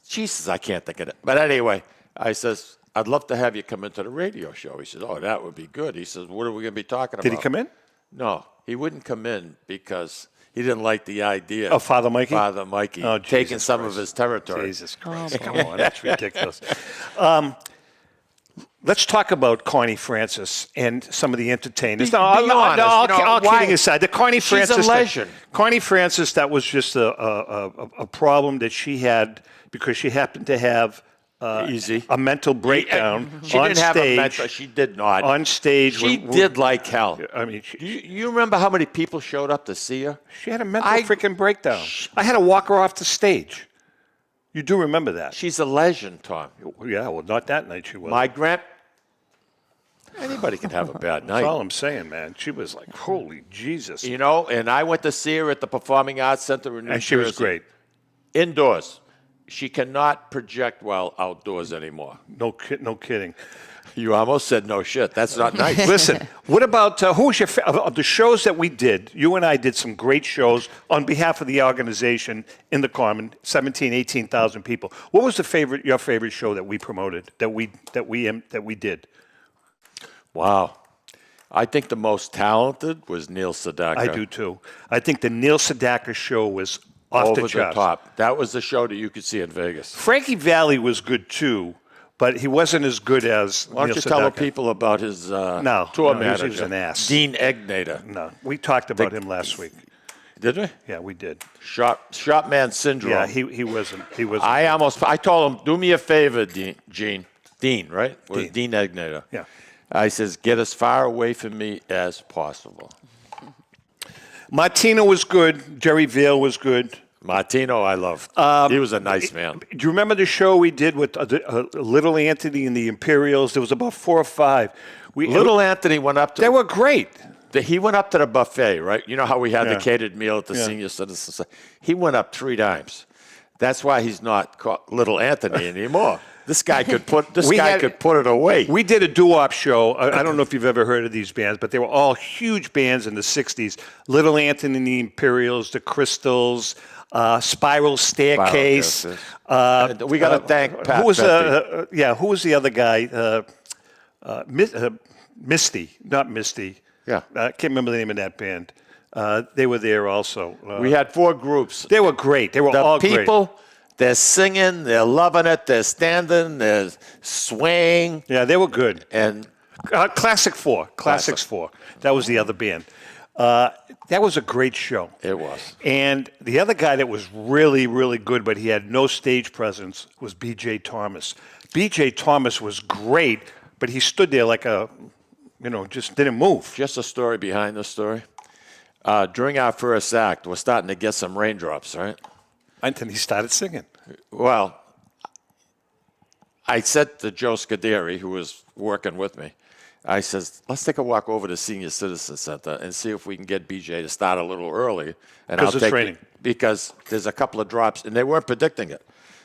D: Jesus, I can't think of it. But anyway, I says, I'd love to have you come into the radio show. He says, oh, that would be good. He says, what are we going to be talking about?
C: Did he come in?
D: No, he wouldn't come in because he didn't like the idea
C: of Father Mikey?
D: Father Mikey taking some of his territory.
C: Jesus Christ. Come on, that's ridiculous. Let's talk about Connie Francis and some of the entertainers.
D: Be honest,
C: all
D: why-
C: kidding aside, the Connie
D: She's
C: Francis.
D: a legend.
C: Connie Francis, that was just a problem that she had because she happened to have a mental breakdown
D: She
C: on
D: didn't have a
C: stage.
D: mental. She did not.
C: On stage.
D: She did like hell.
C: I mean,
D: You remember how many people showed up to see her?
C: she had a mental freaking breakdown. I had to walk her off the stage. You do remember that?
D: She's a legend, Tom.
C: Yeah, well, not that night she was.
D: Anybody can have a bad night.
C: That's all I'm saying, man. She was like, holy Jesus.
D: And I went to see her at the Performing Arts Center in New Jersey.
C: And she was great.
D: Indoors. she cannot project well outdoors anymore.
C: No kidding.
D: You almost said no shit. That's not nice.
C: Listen, what about who was your of the shows that we did? You and I did some great shows on behalf of the organization in the Common, 18,000 people. What was your favorite show that we promoted, that we did?
D: Wow. I think the most talented was Neil Sedaka.
C: I do too. I think the Neil Sedaka show was off
D: Over
C: the charts.
D: top. That was the show that you could see in Vegas.
C: Frankie Valli was good too, but he wasn't as good as
D: Why don't
C: Neil
D: you tell the
C: Sedaka.
D: people about his tour
C: he
D: manager?
C: was an ass.
D: Dean Egnator.
C: No, we talked about him last week.
D: Did we?
C: Yeah, we did.
D: Shop man syndrome.
C: Yeah, he wasn't.
D: I told him, do me a favor, Dean, right? Was Dean Egnator.
C: Yeah.
D: I says, get as far away from me as possible.
C: Martino was good. Jerry Vail was good.
D: Martino, I loved. He was a nice man.
C: Do you remember the show we did with Little Anthony and the Imperials? There was about 4 or 5.
D: Little Anthony went up to...
C: They were great.
D: He went up to the buffet, right? You know how we had the catered meal at the senior citizens? He went up 3 times. That's why he's not called Little Anthony anymore. This guy could put it away.
C: We did a doo-wop show. I don't know if you've ever heard of these bands, but they were all huge bands in the 60s. Little Anthony and the Imperials, the Crystals, Spiral Staircase.
D: We got to thank Pat.
C: Who was the other guy? Misty, not Misty.
D: Yeah.
C: I can't remember the name of that band. They were there also.
D: We had 4 groups.
C: They were great. They were all great.
D: The people, they're singing, they're loving it, they're standing, they're swaying.
C: Yeah, they were good.
D: And
C: Classic 4. Classics 4. That was the other band. That was a great show.
D: It was.
C: And the other guy that was really, really good, but he had no stage presence, was B.J. Thomas. B.J. Thomas was great, but he stood there like just didn't move.
D: Just a story behind the story. During our first act, we're starting to get some raindrops, right?
C: And then he started singing.
D: Well, I said to Joe Scuderi, who was working with me, I says, let's take a walk over to Senior Citizen Center and see if we can get BJ to start a little early. And
C: Because it's raining.
D: Because there's a couple of drops, and they weren't predicting it.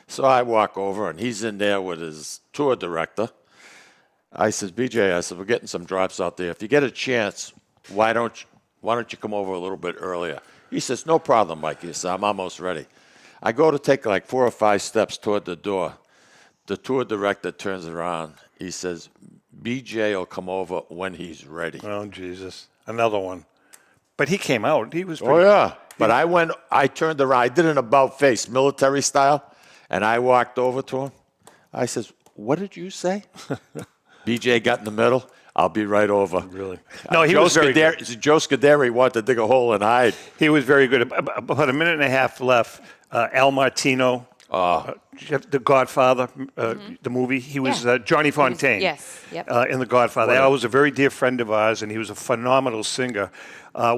D: So I walk over, and he's in there with his tour director. I says, BJ, we're getting some drops out there. If you get a chance, why don't you come over a little bit earlier? He says, no problem, Mike. He says, I'm almost ready. I go to take like 4 or 5 steps toward the door. The tour director turns around. He says, BJ will come over when he's ready.
C: Oh, Jesus. Another one. But he came out. He was
D: Oh, yeah. But I turned around. I did an about face, military style, and I walked over to him. I says, what did you say? BJ got in the middle. I'll be right over.
C: Really? No, he was very good.
D: Joe Scuderi wanted to dig a hole and hide.
C: He was very good. About a minute and a half left. Al Martino, The Godfather, the movie. He was Johnny Fontaine. In The Godfather. Al was a very dear friend of ours, and he was a phenomenal singer.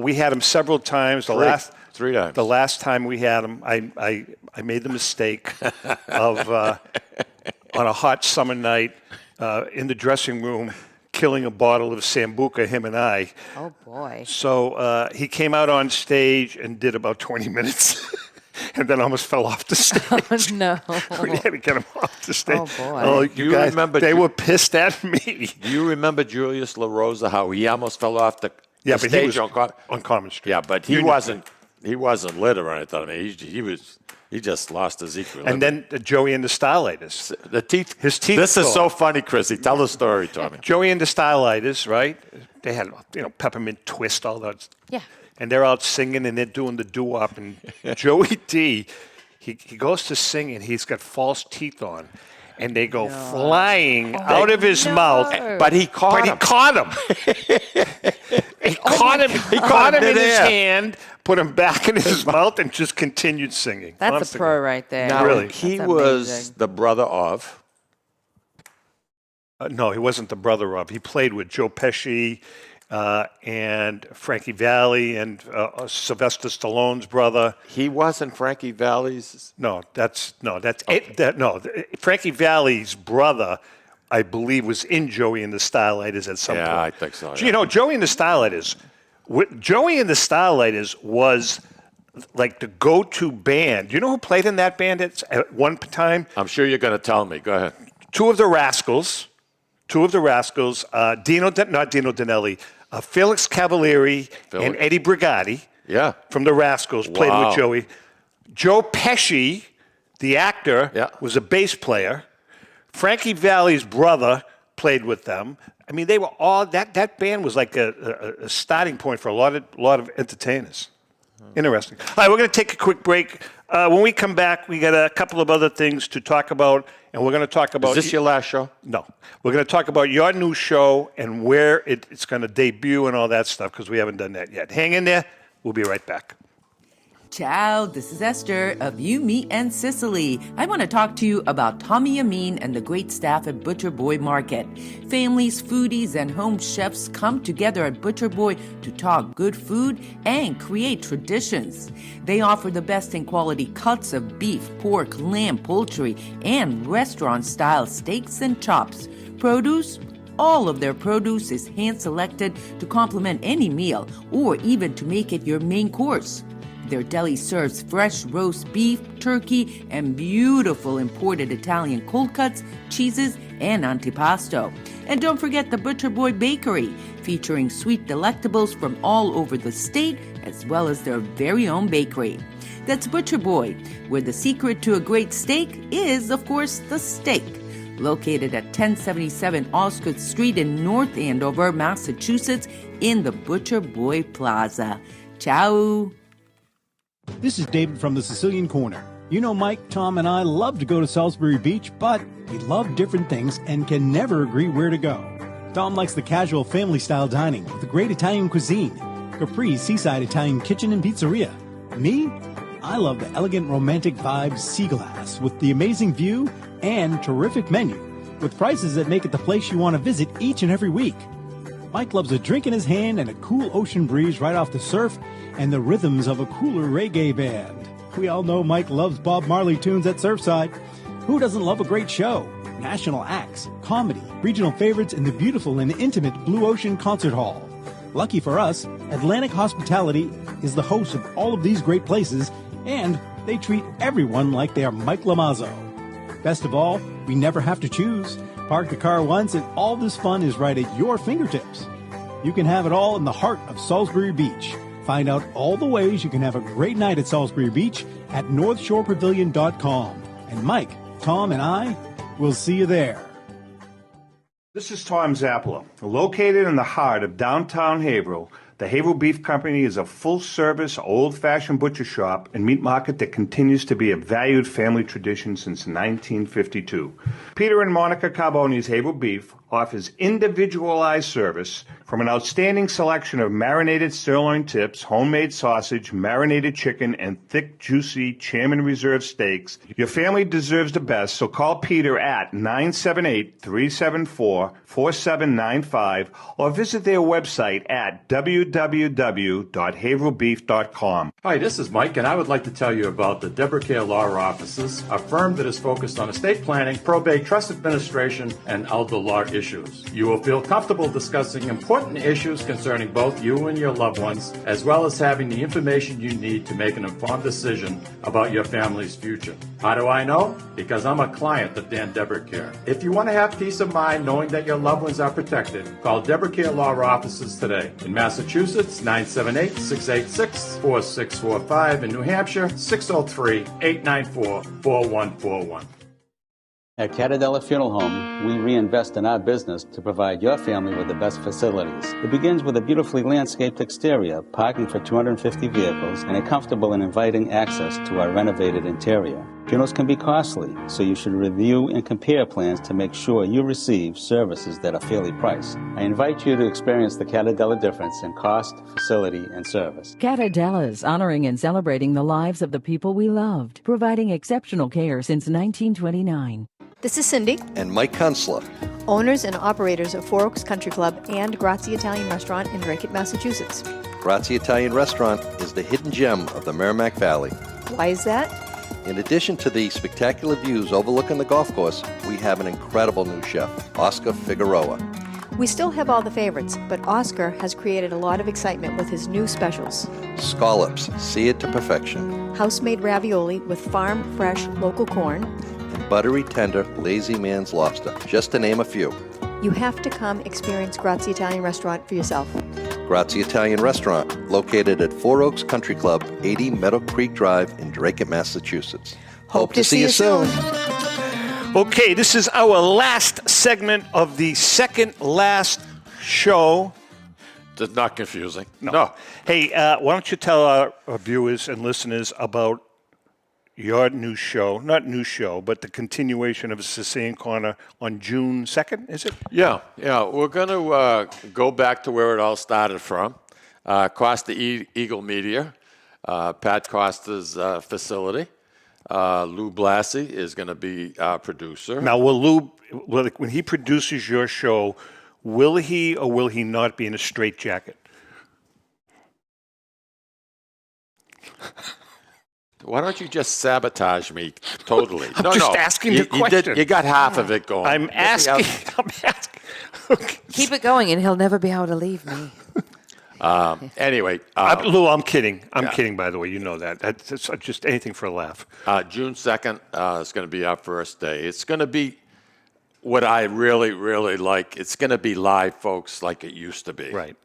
C: We had him several times.
D: 3 times.
C: The last time we had him, I made the mistake of on a hot summer night in the dressing room, killing a bottle of Sambuca, him and I.
F: Oh, boy.
C: So he came out on stage and did about 20 minutes and then almost fell off the stage.
F: Oh, no.
C: We had to get him off the stage.
F: Oh, boy.
C: Oh, you guys, remember they were pissed at me.
D: Do you remember Julius LaRosa, how he almost fell off the
C: but
D: stage
C: he was on Common Street.
D: Yeah, but he wasn't lit or anything. I mean, he just lost his equilibrium.
C: And then Joey and the Starlighters. His teeth.
D: This is so funny, Chrissy. Tell the story, Tommy.
C: Joey and the Starlighters, right? They had peppermint twist, all that.
F: Yeah.
C: And they're out singing and they're doing the doo-wop. And Joey D, he goes to sing and he's got false teeth on. And they go flying out of his mouth.
D: But he caught him.
C: He caught him in his hand, put him back in his mouth, and just continued singing.
F: That's a pro right there.
D: Now,
C: really.
D: He was the brother of...
C: no, he wasn't the brother of. He played with Joe Pesci and Frankie Valli and Sylvester Stallone's brother.
D: He wasn't Frankie Valli's...
C: Frankie Valli's brother, I believe, was in Joey and the Starlighters at some point.
D: Yeah, I think so.
C: Yeah. You know, Joey and the Starlighters was like the go-to band. You know who played in that band at one time?
D: I'm sure you're going to tell me. Go ahead.
C: Two of the Rascals, not Dino Danelli, Felix Cavalieri and Eddie Brigatti.
D: Yeah.
C: From the Rascals, played with Joey. Joe Pesci, the actor, was a bass player. Frankie Valli's brother played with them. I mean, they were all that band was like a starting point for a lot of entertainers. Interesting. All right, we're going to take a quick break. When we come back, we got a couple of other things to talk about, and we're going to talk about.
D: Is this your last show?
C: No, we're going to talk about your new show and where it's going to debut and all that stuff because we haven't done that yet. Hang in there. We'll be right back.
J: Ciao, this is Esther of You, Me, and Sicily. I want to talk to you about Tommy Amin and the great staff at Butcher Boy Market. Families, foodies, and home chefs come together at Butcher Boy to talk good food and create traditions. They offer the best in quality cuts of beef, pork, lamb, poultry, and restaurant-style steaks and chops. Produce? All of their produce is hand-selected to complement any meal or even to make it your main course. Their deli serves fresh roast beef, turkey, and beautiful imported Italian cold cuts, cheeses, and antipasto. And don't forget the Butcher Boy Bakery, featuring sweet delectables from all over the state, as well as their very own bakery. That's Butcher Boy, where the secret to a great steak is, of course, the steak. Located at 1077 Osgood Street in North Andover, Massachusetts, in the Butcher Boy Plaza. Ciao!
M: This is David from the Sicilian Corner. You know, Mike, Tom, and I love to go to Salisbury Beach, but we love different things and can never agree where to go. Tom likes the casual family-style dining with the great Italian cuisine, Capri's seaside Italian kitchen and pizzeria. Me? I love the elegant romantic vibes Sea Glass with the amazing view and terrific menu, with prices that make it the place you want to visit each and every week. Mike loves a drink in his hand and a cool ocean breeze right off the surf and the rhythms of a cooler reggae band. We all know Mike loves Bob Marley tunes at Surfside. Who doesn't love a great show? National acts, comedy, regional favorites, and the beautiful and intimate Blue Ocean Concert Hall. Lucky for us, Atlantic Hospitality is the host of all of these great places, and they treat everyone like they are Mike Lamazzo. Best of all, we never have to choose. Park the car once and all this fun is right at your fingertips. You can have it all in the heart of Salisbury Beach. Find out all the ways you can have a great night at Salisbury Beach at northshorepavilion.com. And Mike, Tom, and I will see you there.
C: This is Tom Zappala. Located in the heart of downtown Haverhill, the Haverhill Beef Company is a full-service, old-fashioned butcher shop and meat market that continues to be a valued family tradition since 1952. Peter and Monica Carboni's Haverhill Beef offers individualized service from an outstanding selection of marinated sirloin tips, homemade sausage, marinated chicken, and thick, juicy Chairman Reserve steaks. Your family deserves the best, so call Peter at 978-374-4795 or visit their website at www.haverhillbeef.com.
Q: Hi, this is Mike, and I would like to tell you about the Deborah Care Law Offices, a firm that is focused on estate planning, probate, trust administration, and elder law issues. You will feel comfortable discussing important issues concerning both you and your loved ones, as well as having the information you need to make an informed decision about your family's future. How do I know? Because I'm a client of Dan Deborah Care. If you want to have peace of mind knowing that your loved ones are protected, call Deborah Care Law Offices today. In Massachusetts, 978-686-4645. In New Hampshire, 603-894-4141.
R: At Catadella Funeral Home, we reinvest in our business to provide your family with the best facilities. It begins with a beautifully landscaped exterior, parking for 250 vehicles, and a comfortable and inviting access to our renovated interior. Funerals can be costly, so you should review and compare plans to make sure you receive services that are fairly priced. I invite you to experience the Catadella difference in cost, facility, and service.
S: Catadella's honoring and celebrating the lives of the people we loved, providing exceptional care since 1929.
O: This is Cindy.
P: And Mike Kunstler,
O: Owners and operators of Four Oaks Country Club and Grazie Italian Restaurant in Drake, Massachusetts.
P: Grazie Italian Restaurant is the hidden gem of the Merrimack Valley.
O: Why is that?
P: In addition to the spectacular views overlooking the golf course, we have an incredible new chef, Oscar Figueroa.
O: We still have all the favorites, but Oscar has created a lot of excitement with his new specials.
P: Scallops, seared to perfection.
O: House-made ravioli with farm-fresh local corn.
P: And buttery tender Lazy Man's lobster, just to name a few.
O: You have to come experience Grazie Italian Restaurant for yourself.
P: Grazie Italian Restaurant, located at Four Oaks Country Club, 80 Meadow Creek Drive in Drake, Massachusetts. Hope to see you soon.
C: Okay, this is our last segment of the second last show.
D: That's not confusing.
C: No. Hey, why don't you tell our viewers and listeners about your new show, not new show, but the continuation of Sicilian Corner on June 2nd, is it?
D: Yeah. We're going to go back to where it all started from. Costa Eagle Media, Pat Costa's facility. Lou Blassie is going to be our producer.
C: Now, when he produces your show, will he or will he not be in a straitjacket?
D: Why don't you just sabotage me totally?
C: I'm just asking the question.
D: You got half of it going.
C: I'm asking. Okay.
F: Keep it going, and he'll never be able to leave me.
D: Anyway.
C: Lou, I'm kidding. I'm kidding, by the way. You know that. It's just anything for a laugh.
D: June 2nd is going to be our first day. It's going to be what I really, really like. It's going to be live, folks, like it used to be.
C: Right.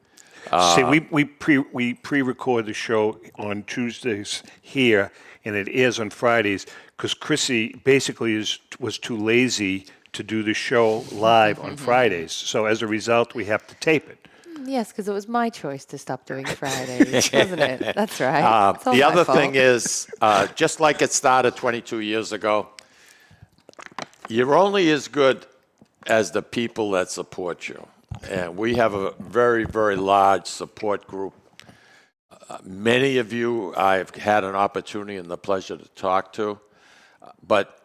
C: See, we pre-record the show on Tuesdays here, and it airs on Fridays because Chrissy basically was too lazy to do the show live on Fridays. So as a result, we have to tape it.
F: Yes, because it was my choice to stop doing Fridays, wasn't it? That's right. It's all
D: the
F: my
D: other
F: fault.
D: thing is, just like it started 22 years ago, you're only as good as the people that support you. And we have a very, very large support group. Many of you I've had an opportunity and the pleasure to talk to. But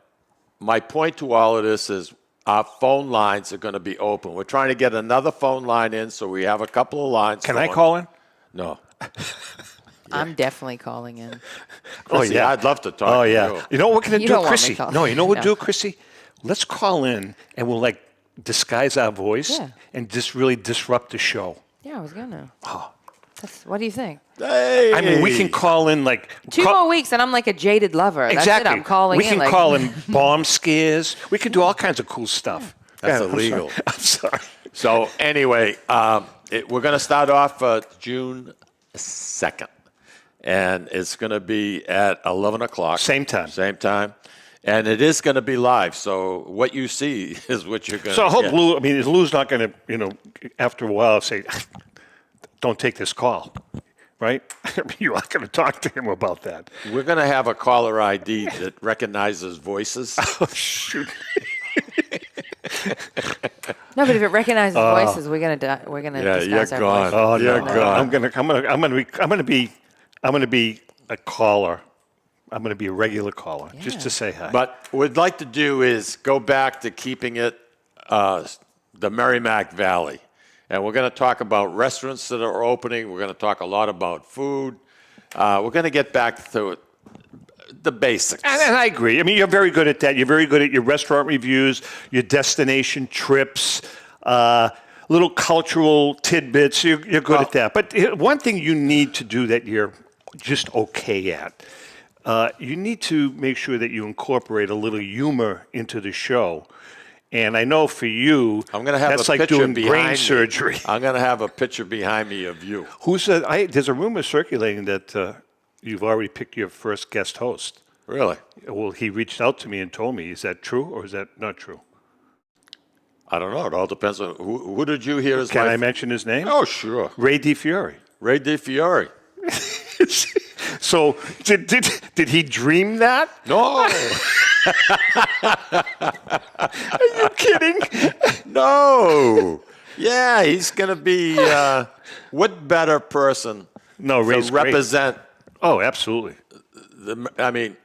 D: my point to all of this is our phone lines are going to be open. We're trying to get another phone line in, so we have a couple of lines.
C: Can I call in?
D: No.
F: I'm definitely calling in.
D: Chrissy, I'd love to talk to you.
C: You know what we're going to
F: You
C: do,
F: don't want me
C: Chrissy?
F: calling.
C: No, you know what
F: No.
C: we'll do, Chrissy? Let's call in, and we'll, disguise our voice and just really disrupt the show.
F: Yeah, I was going to. What do you think?
D: Hey.
C: I mean, we can call in,
F: 2 more weeks, and I'm like a jaded lover.
C: Exactly.
F: That's it. I'm calling
C: we
F: in.
C: can call in bomb scares. We can do all kinds of cool stuff.
D: That's
C: Yeah,
D: illegal.
C: I'm sorry.
D: So anyway, we're going to start off June 2nd. And it's going to be at 11 o'clock.
C: Same time.
D: And it is going to be live. So what you see is what you're going to
C: So I hope
D: get.
C: Lou, Lou's not going to, after a while say, don't take this call, right? You are going to talk to him about that.
D: We're going to have a caller ID that recognizes voices.
C: Oh, shoot.
F: No, but if it recognizes voices, we're gonna disguise
D: you're
F: our
D: gone.
F: voices.
C: Oh,
D: You're
C: no.
D: gone.
C: I'm gonna be a caller. I'm gonna be a regular caller just to say hi.
D: But what we'd like to do is go back to keeping it the Merrimack Valley. And we're going to talk about restaurants that are opening. We're going to talk a lot about food. We're going to get back to the basics.
C: And I agree. I mean, you're very good at that. You're very good at your restaurant reviews, your destination trips, little cultural tidbits. You're good at that. But one thing you need to do that you're just okay at, you need to make sure that you incorporate a little humor into the show. And I know for you,
D: I'm gonna have
C: that's
D: a
C: like
D: picture
C: doing
D: behind
C: brain
D: me.
C: surgery.
D: I'm going to have a picture behind me of you.
C: There's a rumor circulating that you've already picked your first guest host.
D: Really?
C: Well, he reached out to me and told me. Is that true or is that not true?
D: I don't know. It all depends on who did you hear as
C: Can I mention his name?
D: Oh, sure.
C: Ray DiFiore.
D: Ray DiFiore.
C: So did he dream that?
D: No.
C: Are you kidding?
D: No. Yeah, he's going to be what better person to
C: Ray's
D: represent.
C: Great. Oh, absolutely.
D: I mean,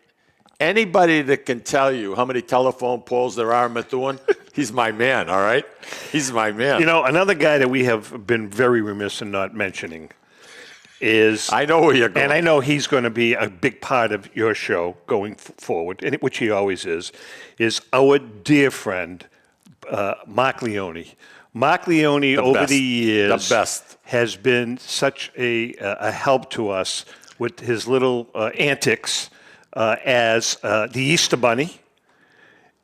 D: anybody that can tell you how many telephone poles there are in Methuen, he's my man, all right? He's my man.
C: You know, another guy that we have been very remiss in not mentioning is...
D: I know where you're going.
C: And I know he's going to be a big part of your show going forward, which he always is our dear friend, Mark Leone. Mark Leone, over
D: best.
C: the years,
D: The best.
C: has been such a help to us with his little antics as the Easter Bunny.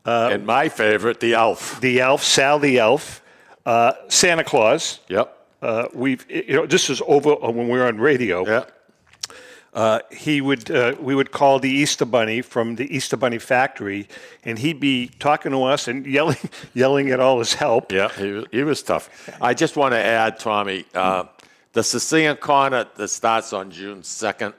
D: And my favorite, the Elf.
C: The Elf, Sal the Elf. Santa Claus.
D: Yep.
C: This is over when we were on radio.
D: Yeah.
C: We would call the Easter Bunny from the Easter Bunny factory, and he'd be talking to us and yelling at all his help.
D: Yeah, he was tough. I just want to add, Tommy, the Sicilian Corner that starts on June 2nd,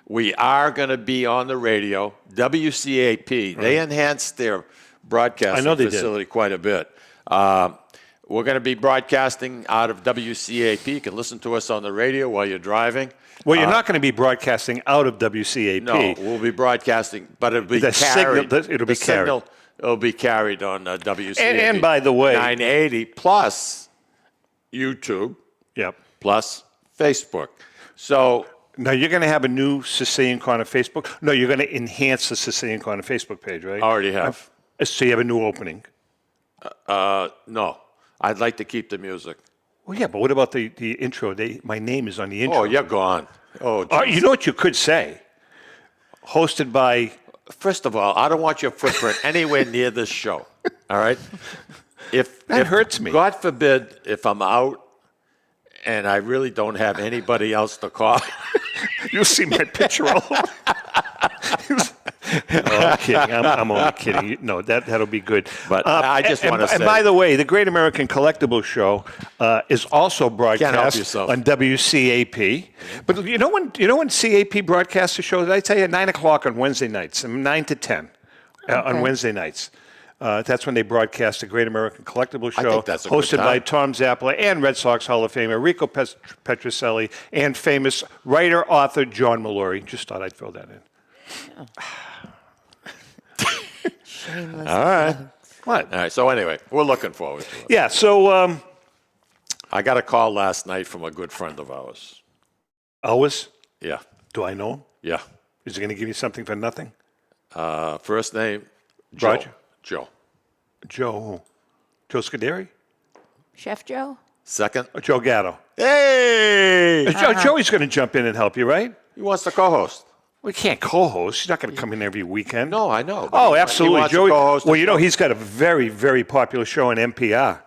D: we are going to be on the radio, WCAP. Right. They enhanced their broadcasting facility quite a bit. We're going to be broadcasting out of WCAP. You can listen to us on the radio while you're driving.
C: Well, you're not going to be broadcasting out of WCAP.
D: No, we'll be broadcasting, but it'll be carried.
C: It'll be carried.
D: It'll be carried on WCAP.
C: And by the way,
D: 980 plus YouTube.
C: Yep.
D: Plus Facebook. So
C: now you're going to have a new Sicilian Corner Facebook. No, you're going to enhance the Sicilian Corner Facebook page, right?
D: I already have.
C: So you have a new opening.
D: No, I'd like to keep the music.
C: Well, yeah, but what about the intro? My name is on the intro.
D: Oh, you're gone. Oh,
C: you know what you could say? Hosted by...
D: First of all, I don't want your footprint anywhere near this show. All right?
C: That hurts me.
D: God forbid if I'm out and I really don't have anybody else to call.
C: You'll see my picture all over. I'm kidding. I'm only kidding. No, that'll be good.
D: But I just want to say...
C: And by the way, the Great American Collectibles Show is also broadcast on WCAP. But you know when CAP broadcasts the show? Did I tell you? 9 o'clock on Wednesday nights, 9 to 10 on Wednesday nights. That's when they broadcast the Great American Collectibles Show,
D: I think that's a
C: hosted
D: good time.
C: by Tom Zappala and Red Sox Hall of Famer Rico Petrocelli and famous writer-author John Mallory. Just thought I'd throw that in.
F: Yeah. Shameless.
D: All right.
C: What?
D: All right. So anyway, we're looking forward to it.
C: Yeah. So
D: I got a call last night from a good friend of ours.
C: Ours?
D: Yeah.
C: Do I know him?
D: Yeah.
C: Is he going to give you something for nothing?
D: First name, Joe.
C: Roger?
D: Joe.
C: Joe who? Joe Scuderi?
F: Chef Joe?
D: Second?
C: Joe Gatto.
D: Hey!
C: Joey's going to jump in and help you, right?
D: He wants to co-host.
C: We can't co-host. He's not going to come in every weekend.
D: No, I know.
C: Oh, absolutely.
D: Joey.
C: Well, you know, he's got a very, very popular show on NPR.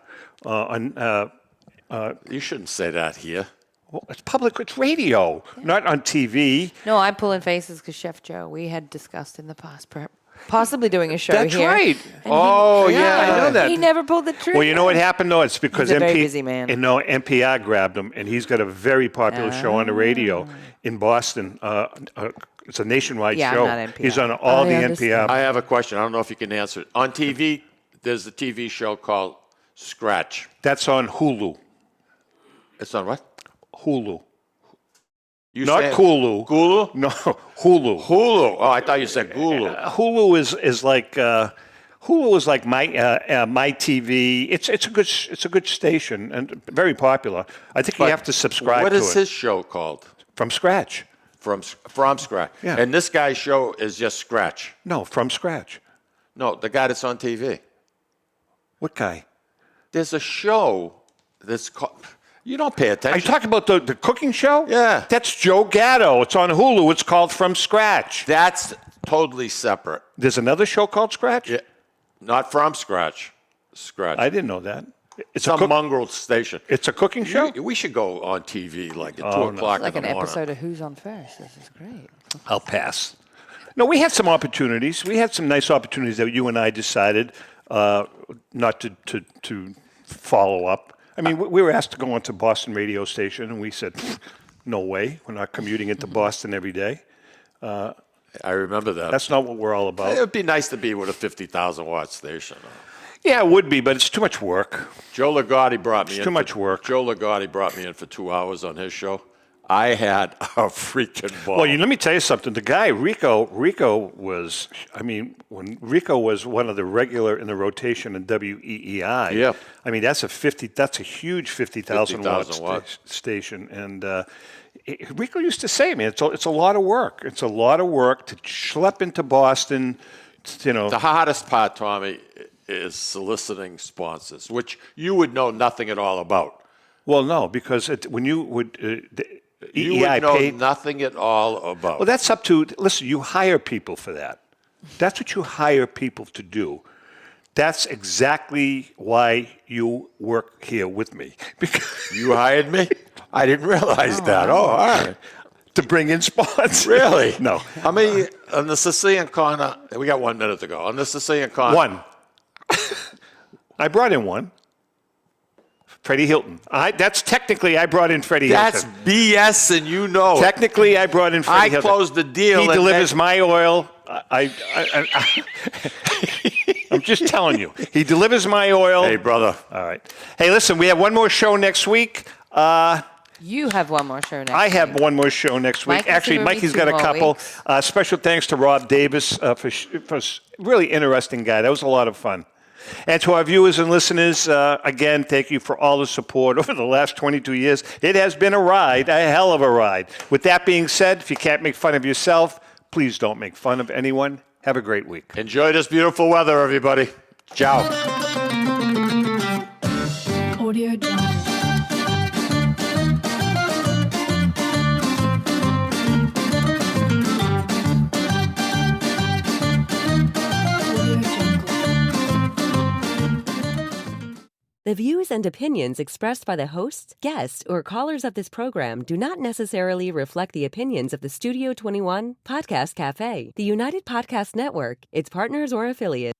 D: You shouldn't say that here.
C: Well, it's public. It's radio, not on TV.
F: No, I'm pulling faces because Chef Joe, we had discussed in the past possibly doing a show
C: That's
F: here.
C: right.
F: And
C: I know that.
F: He never pulled the trigger.
C: Well, you know what happened, though? It's because
F: He's a very busy man.
C: NPR grabbed him, and he's got a very popular show on the radio in Boston. It's a nationwide show.
F: Not NPR.
C: He's on all the NPR.
D: I have a question. I don't know if you can answer it. On TV, there's a TV show called Scratch.
C: That's on Hulu.
D: It's on what?
C: Hulu.
D: Not
C: Kulu.
D: Gulu?
C: No, Hulu.
D: Hulu. Oh, I thought you said Gulu.
C: Hulu is like my TV. It's a good station and very popular. I think you have to subscribe to it.
D: What is his show called?
C: From Scratch.
D: From Scratch.
C: Yeah.
D: And this guy's show is just Scratch.
C: No, From Scratch.
D: No, the guy that's on TV.
C: What guy?
D: There's a show that's called... You don't pay attention.
C: Are you talking about the cooking show?
D: Yeah.
C: That's Joe Gatto. It's on Hulu. It's called From Scratch.
D: That's totally separate.
C: There's another show called Scratch?
D: Yeah. Not From Scratch. Scratch.
C: I didn't know that.
D: It's a mongrel station.
C: It's a cooking show?
D: We should go on TV like at 2 o'clock in the morning.
F: Like an episode of Who's on First. This is great.
C: I'll pass. No, we had some opportunities. We had some nice opportunities that you and I decided not to follow up. I mean, we were asked to go onto Boston radio station, and we said, no way. We're not commuting into Boston every day.
D: I remember that.
C: That's not what we're all about.
D: It would be nice to be with a 50,000-watt station.
C: Yeah, it would be, but it's too much work.
D: Joe Ligotti brought me in.
C: It's too much work.
D: Joe Ligotti brought me in for 2 hours on his show. I had a freaking ball.
C: Well, let me tell you something. The guy, Rico was, when Rico was one of the regular in the rotation in WEEI,
D: yeah.
C: I mean, that's a huge 50,000 watt station. And Rico used to say, man, it's a lot of work. It's a lot of work to schlep into Boston,
D: The hardest part, Tommy, is soliciting sponsors, which you would know nothing at all about.
C: Well, no, because when you would...
D: You
C: EEI
D: would know
C: paid,
D: nothing at all about.
C: well, that's up to... Listen, you hire people for that. That's what you hire people to do. That's exactly why you work here with me. Because
D: you hired me? I didn't realize that. Oh, all right.
C: To bring in sponsors.
D: Really?
C: No.
D: I mean, on the Sicilian corner, we got 1 minute to go. On the Sicilian corner.
C: One. I brought in one. Freddie Hilton. That's technically, I brought in Freddie
D: That's
C: Hilton.
D: BS, and you know it.
C: Technically, I brought in Freddie Hilton.
D: I closed the deal.
C: He delivers my oil. I'm just telling you. He delivers my oil.
D: Hey, brother.
C: All right. Hey, listen, we have one more show next week.
F: You have one more show next week.
C: I have one more show next week.
F: Mike,
C: Actually, Mikey's got a couple. Special thanks to Rob Davis for really interesting guy. That was a lot of fun. And to our viewers and listeners, again, thank you for all the support over the last 22 years. It has been a ride, a hell of a ride. With that being said, if you can't make fun of yourself, please don't make fun of anyone. Have a great week.
D: Enjoy this beautiful weather, everybody. Ciao.
T: Audio Jungle.
A: The views and opinions expressed by the hosts, guests, or callers of this program do not necessarily reflect the opinions of the Studio 21 Podcast Café, the United Podcast Network, its partners, or affiliates.